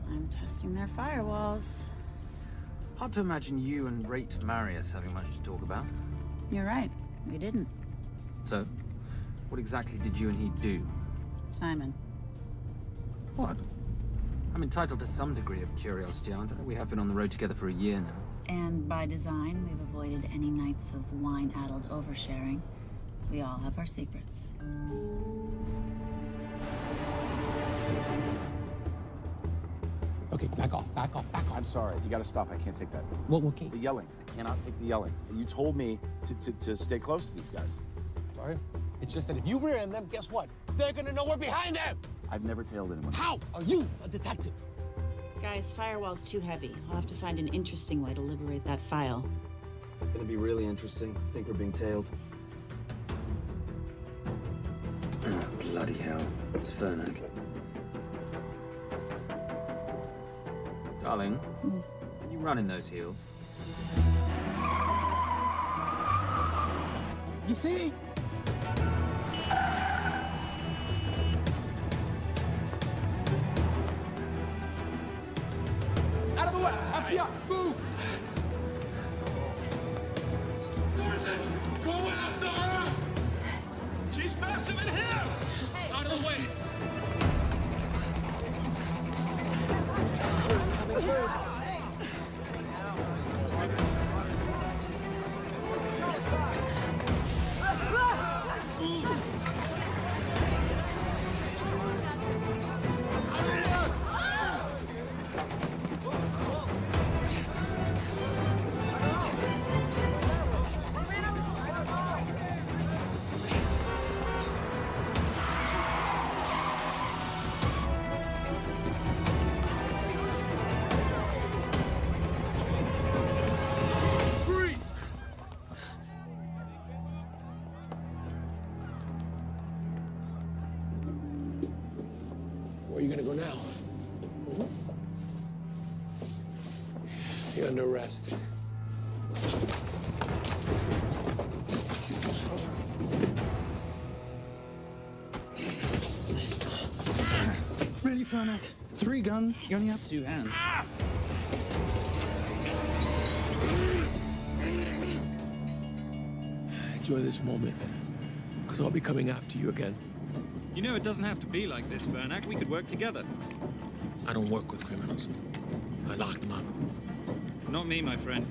I'm testing their firewalls. Hard to imagine you and Rate Marius having much to talk about. You're right. We didn't. So, what exactly did you and he do? Simon. What? I'm entitled to some degree of curiosity, aren't I? We have been on the road together for a year now. And by design, we've avoided any nights of wine-addled oversharing. We all have our secrets. Okay, back off, back off, back off. I'm sorry. You gotta stop. I can't take that. Well, okay. The yelling. I cannot take the yelling. You told me to stay close to these guys. Sorry. It's just that if you rear end them, guess what? They're gonna know we're behind them! I've never tailed anyone. How are you a detective? Guys, firewall's too heavy. I'll have to find an interesting way to liberate that file. Gonna be really interesting. I think we're being tailed. Bloody Bloody hell. It's Fernac. Darling, can you run in those heels? You see? Out of the way! Up here! Move! Go after her! She's faster than him! Out of the way! Where are you gonna go now? You're under arrest. Really, Fernac? 3 guns? You only have 2 hands. Enjoy this moment, because I'll be coming after you again. You know, it doesn't have to be like this, Fernac. We could work together. I don't work with criminals. I lock them up. Not me, my friend.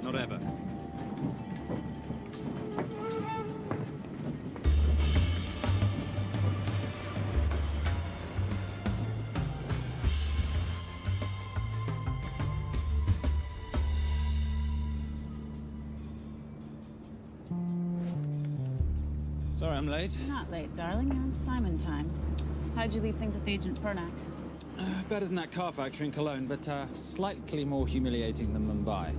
Not ever. Sorry, I'm late. Not late, darling. You're on Simon time. How'd you leave things with Agent Fernac? Better than that car factory in Cologne, but slightly more humiliating than Mumbai.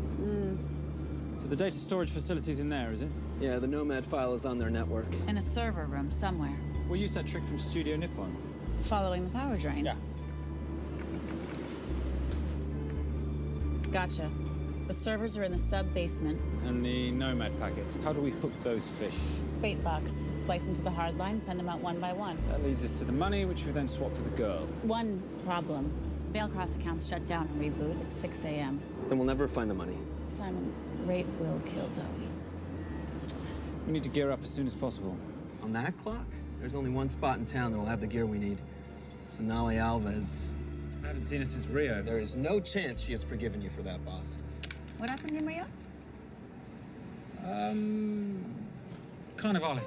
So the data storage facility's in there, is it? Yeah, the Nomad file is on their network. In a server room somewhere. We'll use that trick from Studio Nippon. Following the power drain. Yeah. Gotcha. The servers are in the sub-basement. And the Nomad packets. How do we hook those fish? Bait box. Splice into the hard line, send them out one by one. That leads us to the money, which we then swap for the girl. One problem. Bailcross accounts shut down and reboot at 6 a.m. Then we'll never find the money. Simon, rape will kill Zoe. We need to gear up as soon as possible. On that clock, there's only one spot in town that'll have the gear we need. Sonali Alves. I haven't seen her since Rio. There is no chance she has forgiven you for that, boss. What happened in Rio? Carnivale.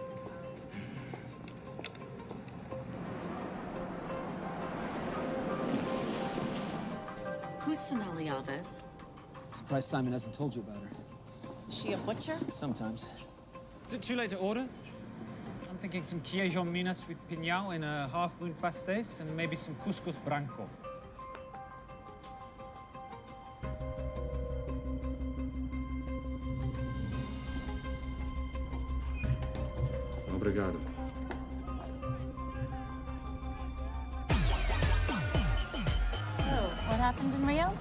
Who's Sonali Alves? Surprised Simon hasn't told you about her. Is she a butcher? Sometimes. Is it too late to order? I'm thinking some queijo minas with piñao in a half-moon pastéis and maybe some couscous branco. Obrigado. Oh, what happened in Rio?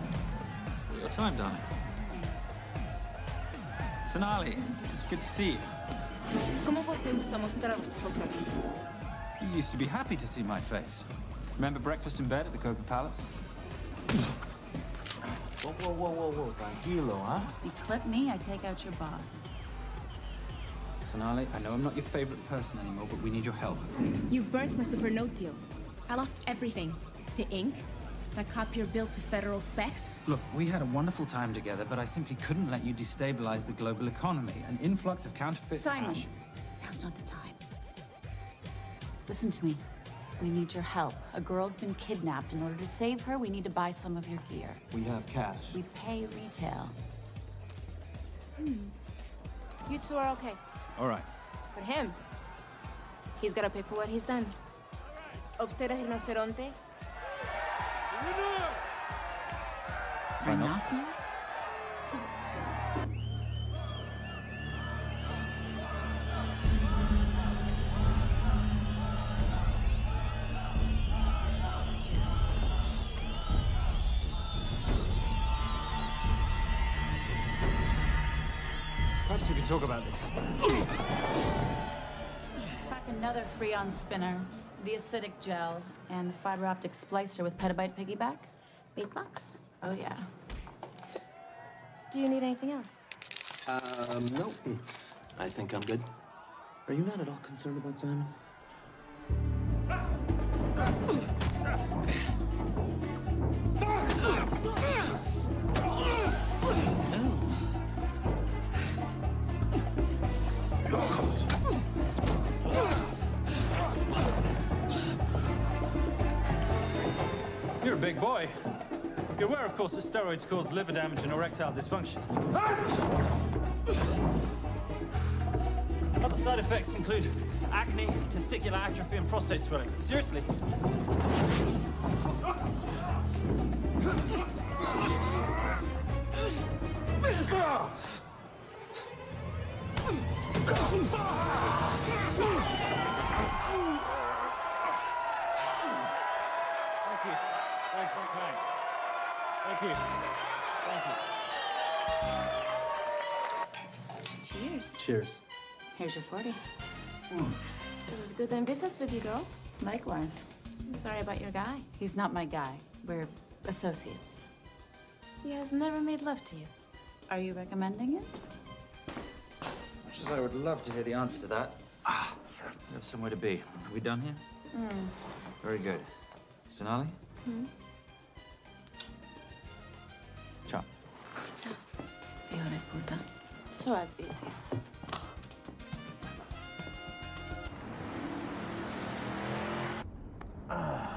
For your time, darling. Sonali, good to see you. Como você usa mostrar o seu rosto aqui? You used to be happy to see my face. Remember breakfast in bed at the Coca Palace? Whoa. Tranquilo, huh? You clip me, I take out your boss. Sonali, I know I'm not your favorite person anymore, but we need your help. You burnt my supernote deal. I lost everything. The ink, the copier built to federal specs. Look, we had a wonderful time together, but I simply couldn't let you destabilize the global economy. An influx of counterfeit Simon, cash. now's not the time. Listen to me. We need your help. A girl's been kidnapped. In order to save her, we need to buy some of your gear. We have cash. We pay retail. You two are okay. All right. But him, he's gotta pay for what he's done. Obter el rinoceronte. Rhinoceros? we could talk about this. Let's pack another Freon spinner, the acidic gel, and the fiber optic splicer with petabyte piggyback. $8. Oh, yeah. Do you need anything else? No. I think I'm good. Are you not at all concerned about Simon? You're a big boy. You're aware, of course, that steroids cause liver damage and erectile dysfunction. Other side effects include acne, testicular atrophy, and prostate swelling. Seriously. Thank you. Cheers. Cheers. Here's your 40. It was good doing business with you, girl. Likewise. I'm sorry about your guy. He's not my guy. We're associates. He has never made love to you. Are you recommending it? Much as I would love to hear the answer to that. We have somewhere to be. Are we done here? Very good. Sonali? Ciao. Ciao. Hijo de puta. So as veces. Thought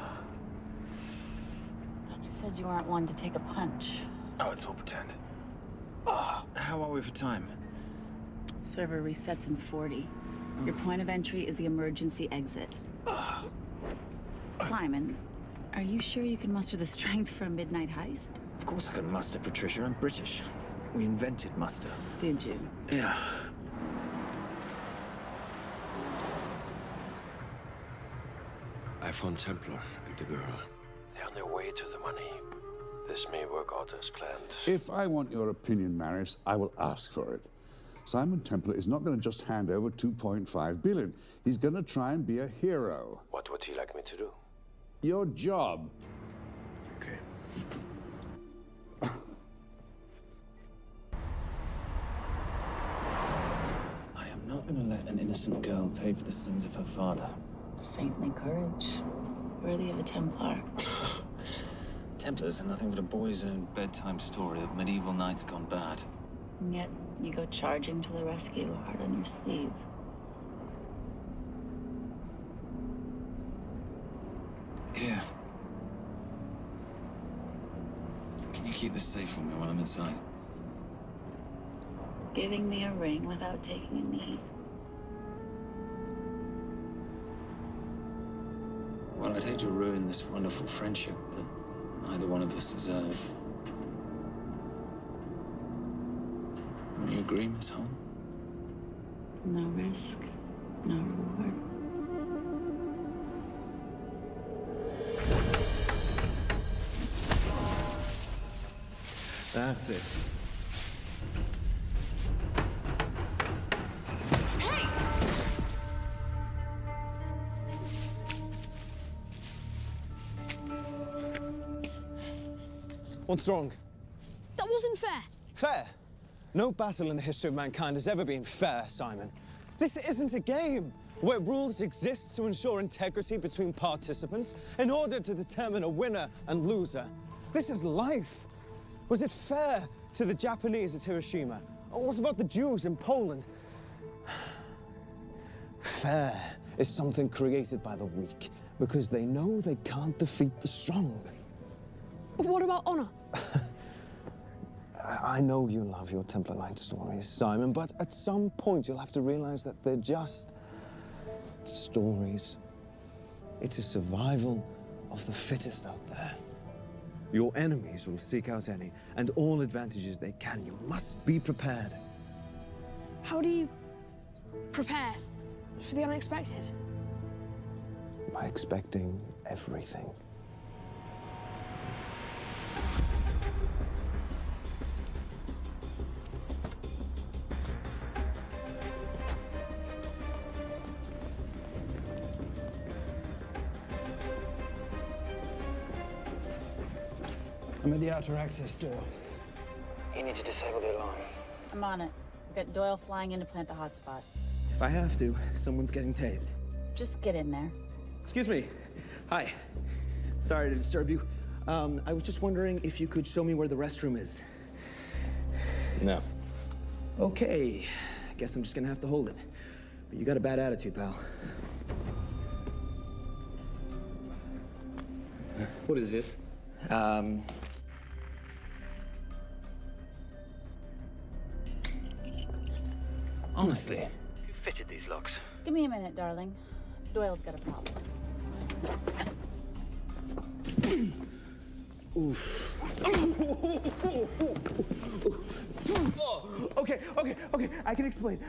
you said you weren't one to take a punch. Oh, it's all pretend. How are we for time? Server resets in 40. Your point of entry is the emergency exit. Simon, are you sure you can muster the strength for a midnight heist? Of course I can muster, Patricia. I'm British. We invented muster. Did you? Yeah. I found Templar and the girl. They're on their way to the money. This may work out as planned. If I want your opinion, Maris, I will ask for it. Simon Templar is not going to just hand over 2.5 billion. He's going to try and be a hero. What would he like me to do? Your job. Okay. I am not going to let an innocent girl pay for the sins of her father. Saintly courage. Worthy of a Templar. Templars are nothing but a boy's own bedtime story of medieval knights gone bad. And yet, you go charging to the rescue, heart on your sleeve. Here. Can you keep this safe for me while I'm inside? Giving me a ring without taking a knee. Well, I'd hate to ruin this wonderful friendship that neither one of us deserve. You agree, Miss Holm? No risk, no reward. That's it. What's wrong? That wasn't fair. Fair? No battle in the history of mankind has ever been fair, Simon. This isn't a game where rules exist to ensure integrity between participants in order to determine a winner and loser. This is life. Was it fair to the Japanese at Hiroshima? Or what about the Jews in Poland? Fair is something created by the weak because they know they can't defeat the strong. But what about honor? I know you love your Templar Knight stories, Simon, but at some point you'll have to realize that they're just stories. It is survival of the fittest out there. Your enemies will seek out any and all advantages they can. You must be prepared. How do you prepare for the unexpected? By expecting everything. I'm at the outer access door. You need to disable the alarm. I'm on it. We've got Doyle flying in to plant the hotspot. If I have to, someone's getting tased. Just get in there. Excuse me. Hi. Sorry to disturb you. I was just wondering if you could show me where the restroom is. No. Okay. I guess I'm just gonna have to hold it. But you got a bad attitude, pal. What is this? Honestly. Who fitted these locks? Give me a minute, darling. Doyle's got a problem. Oof. Okay. I can explain.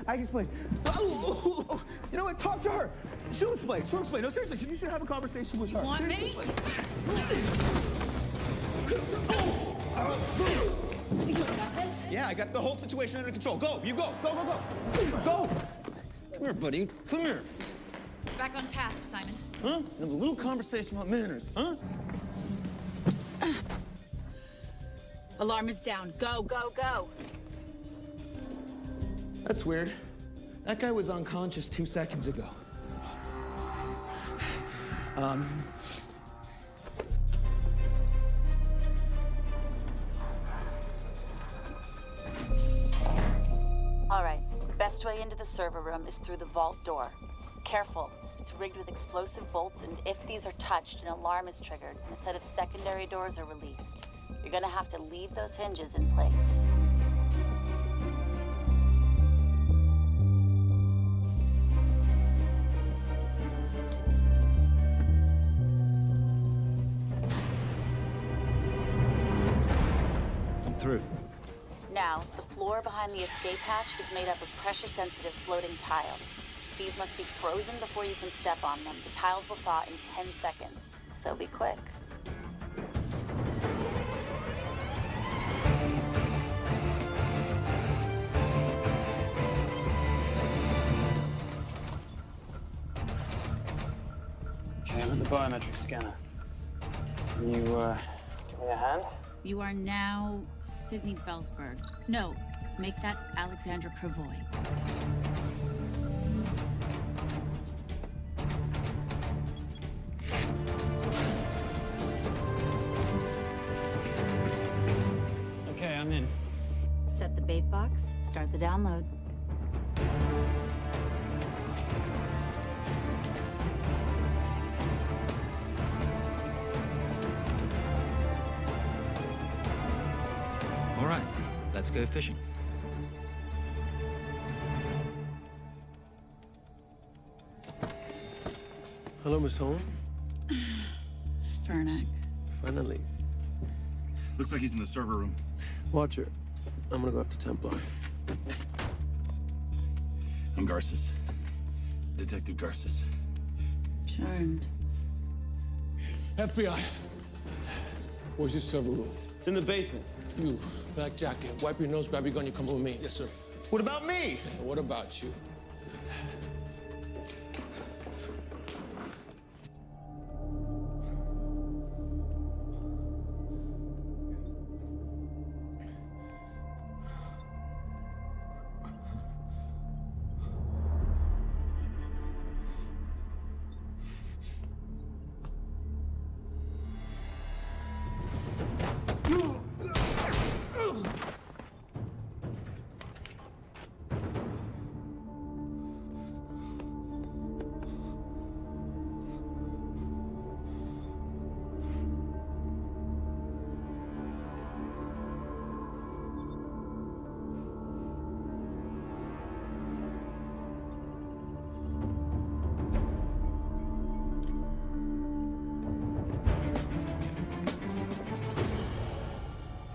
You know what? Talk to her. She'll explain. No, seriously, you should have a conversation with her. You want me? Yeah, I got the whole situation under control. Go, you go. Go. Go. Come here, buddy. Come here. Back on task, Simon. Huh? Have a little conversation about manners, huh? Alarm is down. Go. That's weird. That guy was unconscious 2 seconds ago. All right. Best way into the server room is through the vault door. Careful. It's rigged with explosive bolts, and if these are touched, an alarm is triggered, and a set of secondary doors are released. You're gonna have to leave those hinges in place. I'm through. Now, the floor behind the escape hatch is made up of pressure-sensitive floating tiles. These must be frozen before you can step on them. The tiles will thaw in 10 seconds, so be quick. Okay, I'm at the biometric scanner. Can you, give me a hand? You are now Sydney Bellsberg. No, make that Alexandra Cravoy. Okay, I'm in. Set the bait box, start the download. All right, let's go fishing. Hello, Miss Holmes. Fernack. Finally. Looks like he's in the server room. Watcher, I'm gonna go after Templar. I'm Garces. Detective Garces. Charmed. FBI. Where's your server room? It's in the basement. You, black jacket, wipe your nose, grab your gun, you come with me. Yes, sir. What about me? What about you?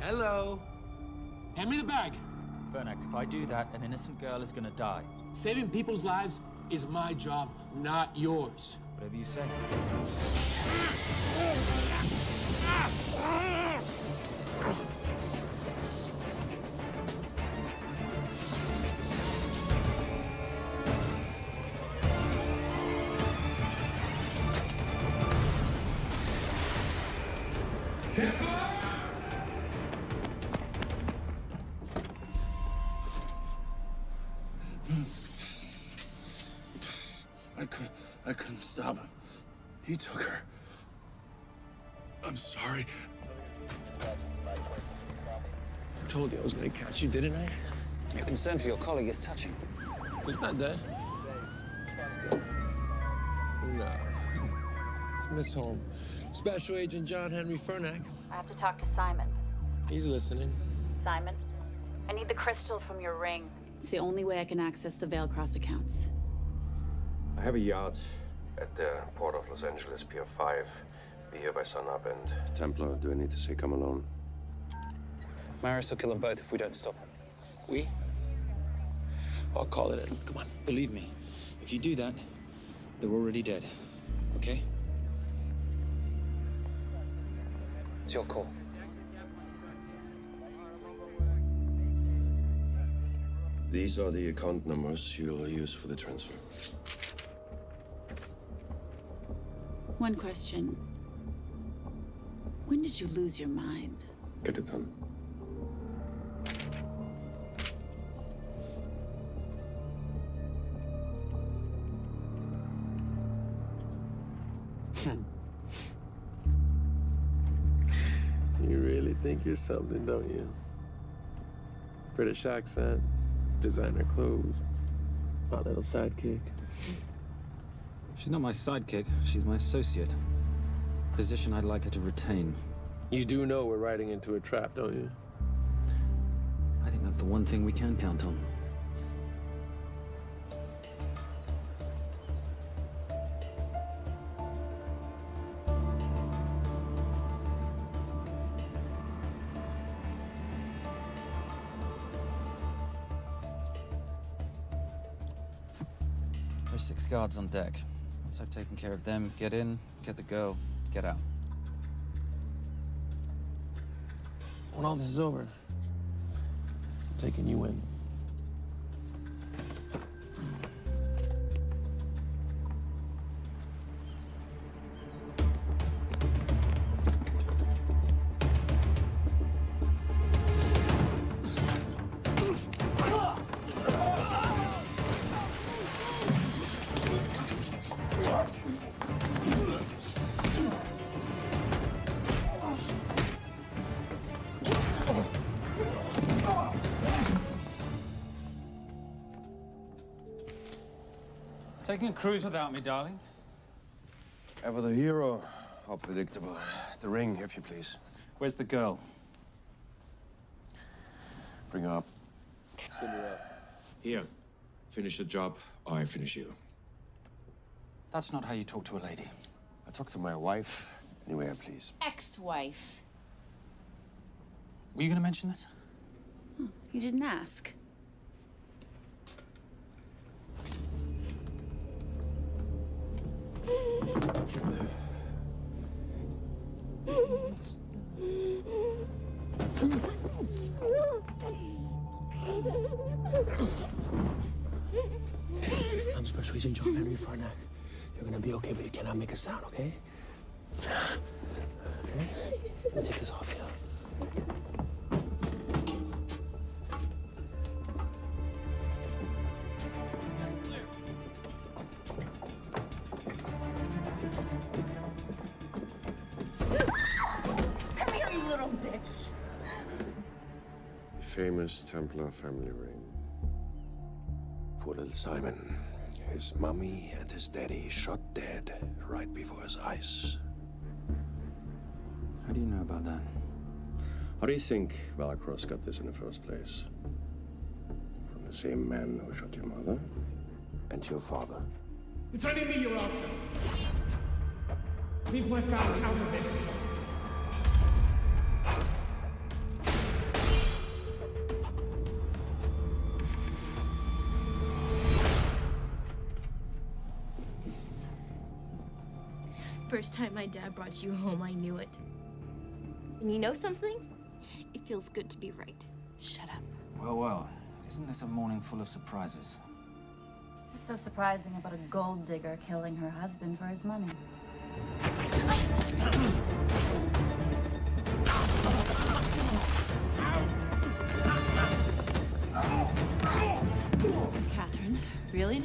Hello. Hand me the bag. Fernack, if I do that, an innocent girl is gonna die. Saving people's lives is my job, not yours. Whatever you say. I couldn't stop him. He took her. I'm sorry. I told you I was gonna catch you, didn't I? Your concern for your colleague is touching. He's not dead. Let's go. No. It's Miss Holm. Special Agent John Henry Fernack. I have to talk to Simon. He's listening. Simon, I need the crystal from your ring. It's the only way I can access the Veil Cross accounts. I have a yacht at the port of Los Angeles, Pier 5. Be here by sunup, and Templar, do I need to say come alone? Maris will kill them both if we don't stop him. We? I'll call it in. Come on. Believe me, if you do that, they're already dead. Okay? It's your call. These are the account numbers you'll use for the transfer. One question. When did you lose your mind? Get it done. You really think you're something, don't you? British accent, designer clothes, my little sidekick. She's not my sidekick. She's my associate. Position I'd like her to retain. You do know we're riding into a trap, don't you? I think that's the one thing we can count on. There's 6 guards on deck. Once I've taken care of them, get in, get the girl, get out. When all this is over, I'm taking you in. Taking a cruise without me, darling? Ever the hero? How predictable. The ring, if you please. Where's the girl? Bring her up. Send her up. Here. Finish the job, or I finish you. That's not how you talk to a lady. I talk to my wife anywhere, please. Ex-wife. Were you gonna mention this? You didn't ask. I'm Special Agent John Henry Fernack. You're gonna be okay, but you cannot make a sound, okay? Okay? Let me take this off you. Come here, you little bitch. The famous Templar family ring. Poor little Simon. His mummy and his daddy shot dead right before his eyes. How do you know about that? How do you think Valacross got this in the first place? From the same man who shot your mother and your father. It's only me you're after. Leave my family out of this. First time my dad brought you home, I knew it. And you know something? It feels good to be right. Shut up. Well, well. Isn't this a morning full of surprises? What's so surprising about a gold digger killing her husband for his money? Catherine, really?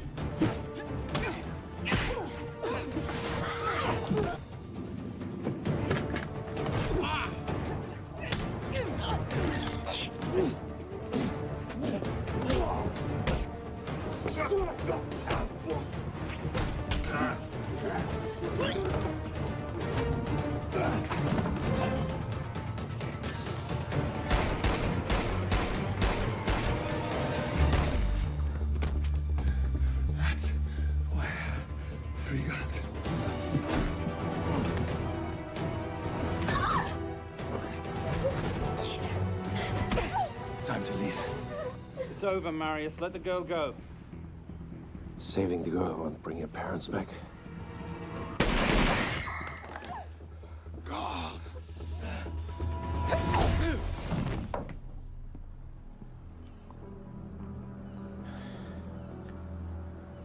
sure you got it. Time to leave. It's over, Marius. Let the girl go. Saving the girl won't bring your parents back.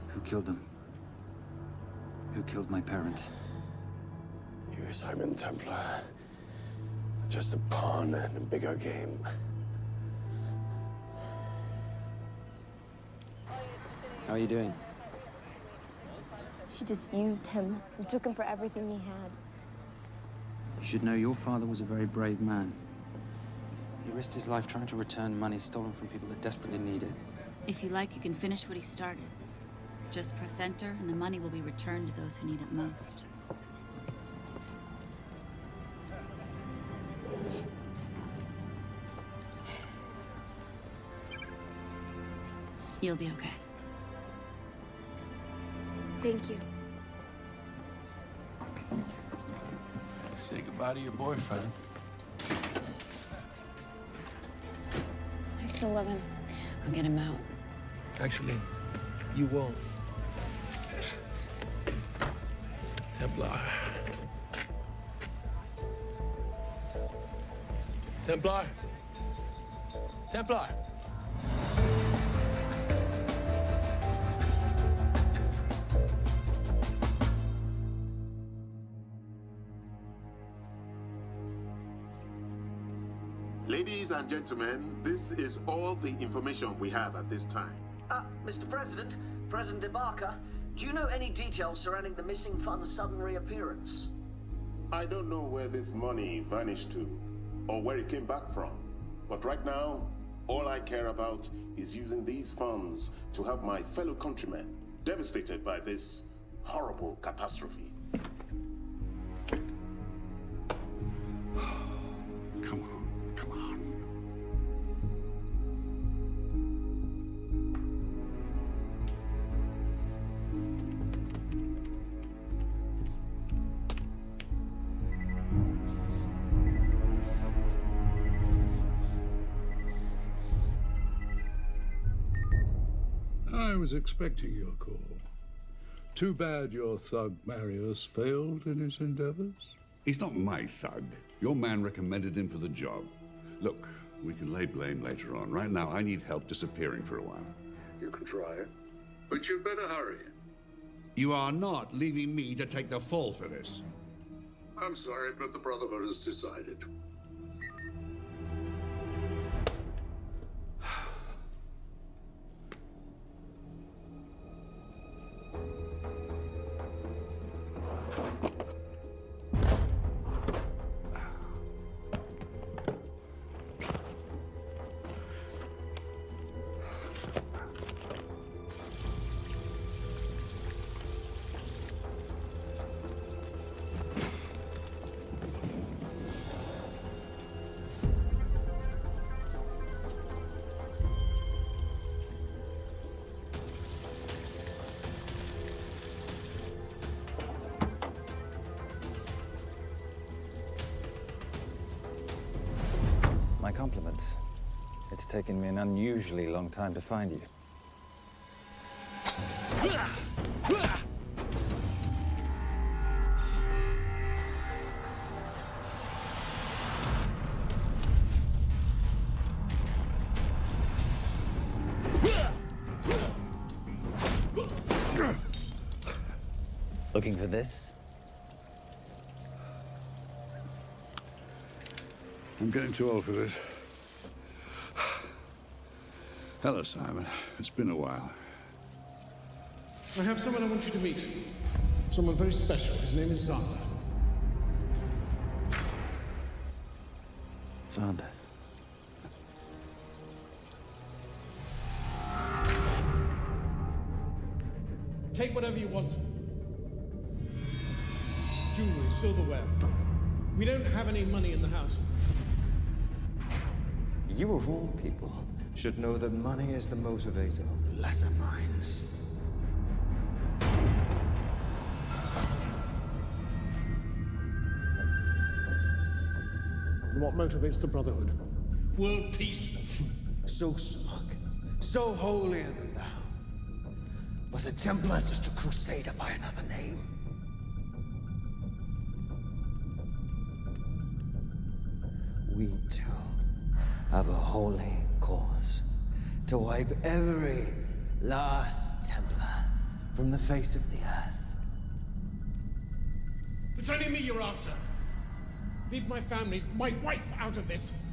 Who killed them? Who killed my parents? You, Simon Templar. Just a pawn in a bigger game. How are you doing? She just used him and took him for everything he had. You should know your father was a very brave man. He risked his life trying to return money stolen from people that desperately need it. If you like, you can finish what he started. Just press enter, and the money will be returned to those who need it most. You'll be okay. Thank you. Say goodbye to your boyfriend. I still love him. I'll get him out. Actually, you won't. Templar. Templar. Templar. Ladies and gentlemen, this is all the information we have at this time. Mr. President, President Ibaka, do you know any details surrounding the missing fund's sudden reappearance? I don't know where this money vanished to, or where it came back from. But right now, all I care about is using these funds to help my fellow countrymen devastated by this horrible catastrophe. Come on. I was expecting your call. Too bad your thug Marius failed in his endeavors. He's not my thug. Your man recommended him for the job. Look, we can lay blame later on. Right now, I need help disappearing for a while. You can try it, but you'd better hurry. You are not leaving me to take the fall for this. I'm sorry, but the Brotherhood has decided. My compliments. It's taken me an unusually long time to find you. Looking for this? I'm getting too old for this. Hello, Simon. It's been a while. I have someone I want you to meet. Someone very special. His name is Zander. Zander. Take whatever you want. Jewelry, silverware. We don't have any money in the house. You of all people should know that money is the motivator of lesser minds. And what motivates the Brotherhood? World peace. So smug, so holier than thou. But a Templar's just a crusader by another name. We too have a holy cause to wipe every last Templar from the face of the earth. It's only me you're after. Leave my family, my wife, out of this.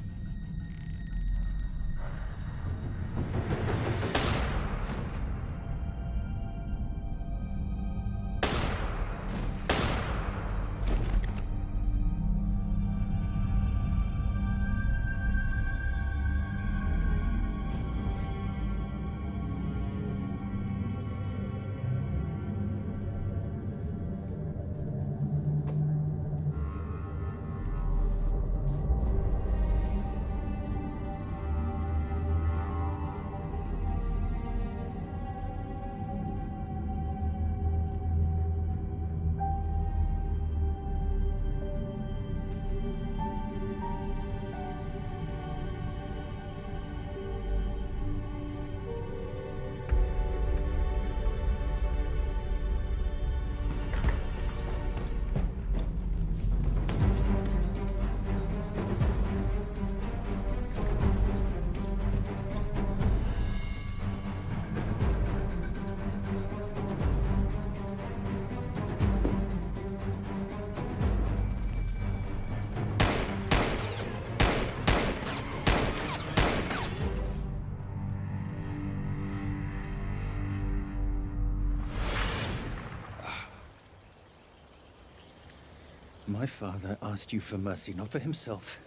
My father asked you for mercy, not for himself,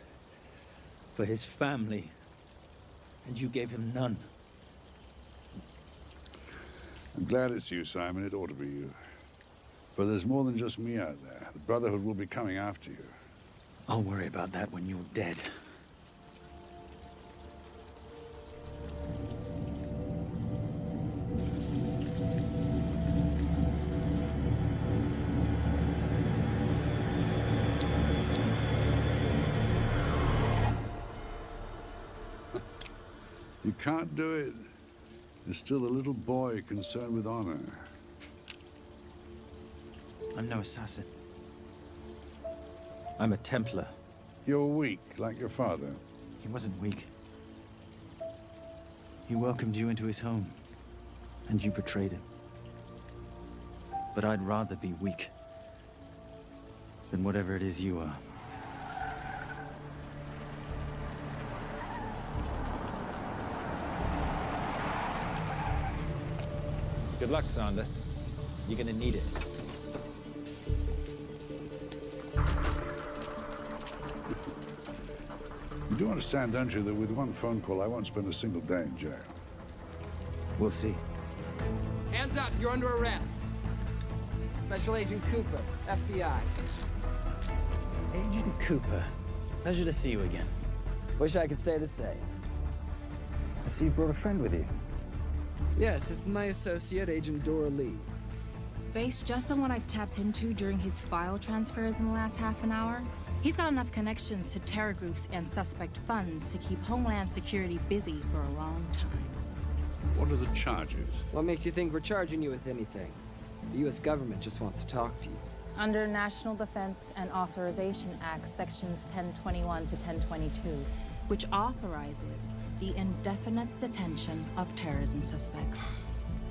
for his family, and you gave him none. I'm glad it's you, Simon. It ought to be you. But there's more than just me out there. The Brotherhood will be coming after you. I'll worry about that when you're dead. You can't do it. You're still a little boy concerned with honor. I'm no assassin. I'm a Templar. You're weak, like your father. He wasn't weak. He welcomed you into his home, and you betrayed him. But I'd rather be weak than whatever it is you are. Good luck, Sander. You're gonna need it. You do understand, don't you, that with one phone call, I won't spend a single day in jail. We'll see. Hands up, you're under arrest. Special Agent Cooper, FBI. Agent Cooper, pleasure to see you again. Wish I could say the same. I see you brought a friend with you. Yes, this is my associate, Agent Dora Lee. Based just on what I've tapped into during his file transfers in the last half an hour, he's got enough connections to terror groups and suspect funds to keep Homeland Security busy for a long time. What are the charges? What makes you think we're charging you with anything? The U.S. government just wants to talk to you. Under National Defense and Authorization Act, Sections 1021 to 1022, which authorizes the indefinite detention of terrorism suspects.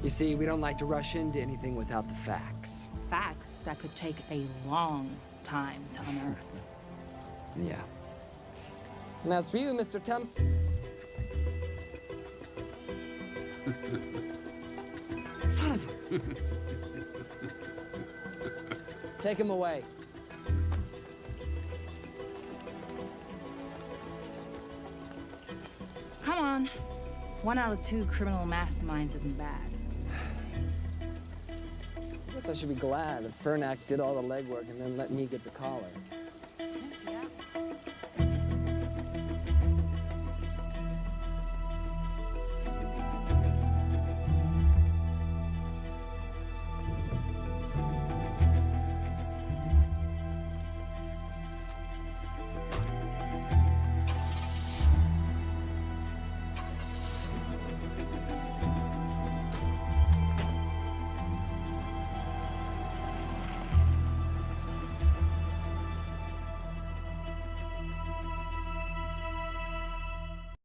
You see, we don't like to rush into anything without the facts. Facts that could take a long time to unearth. Yeah. And as for you, Mr. Temp... Son of a... Take him away. Come on. 1 out of 2 criminal masterminds isn't bad. I guess I should be glad that Fernak did all the legwork and then let me get the collar.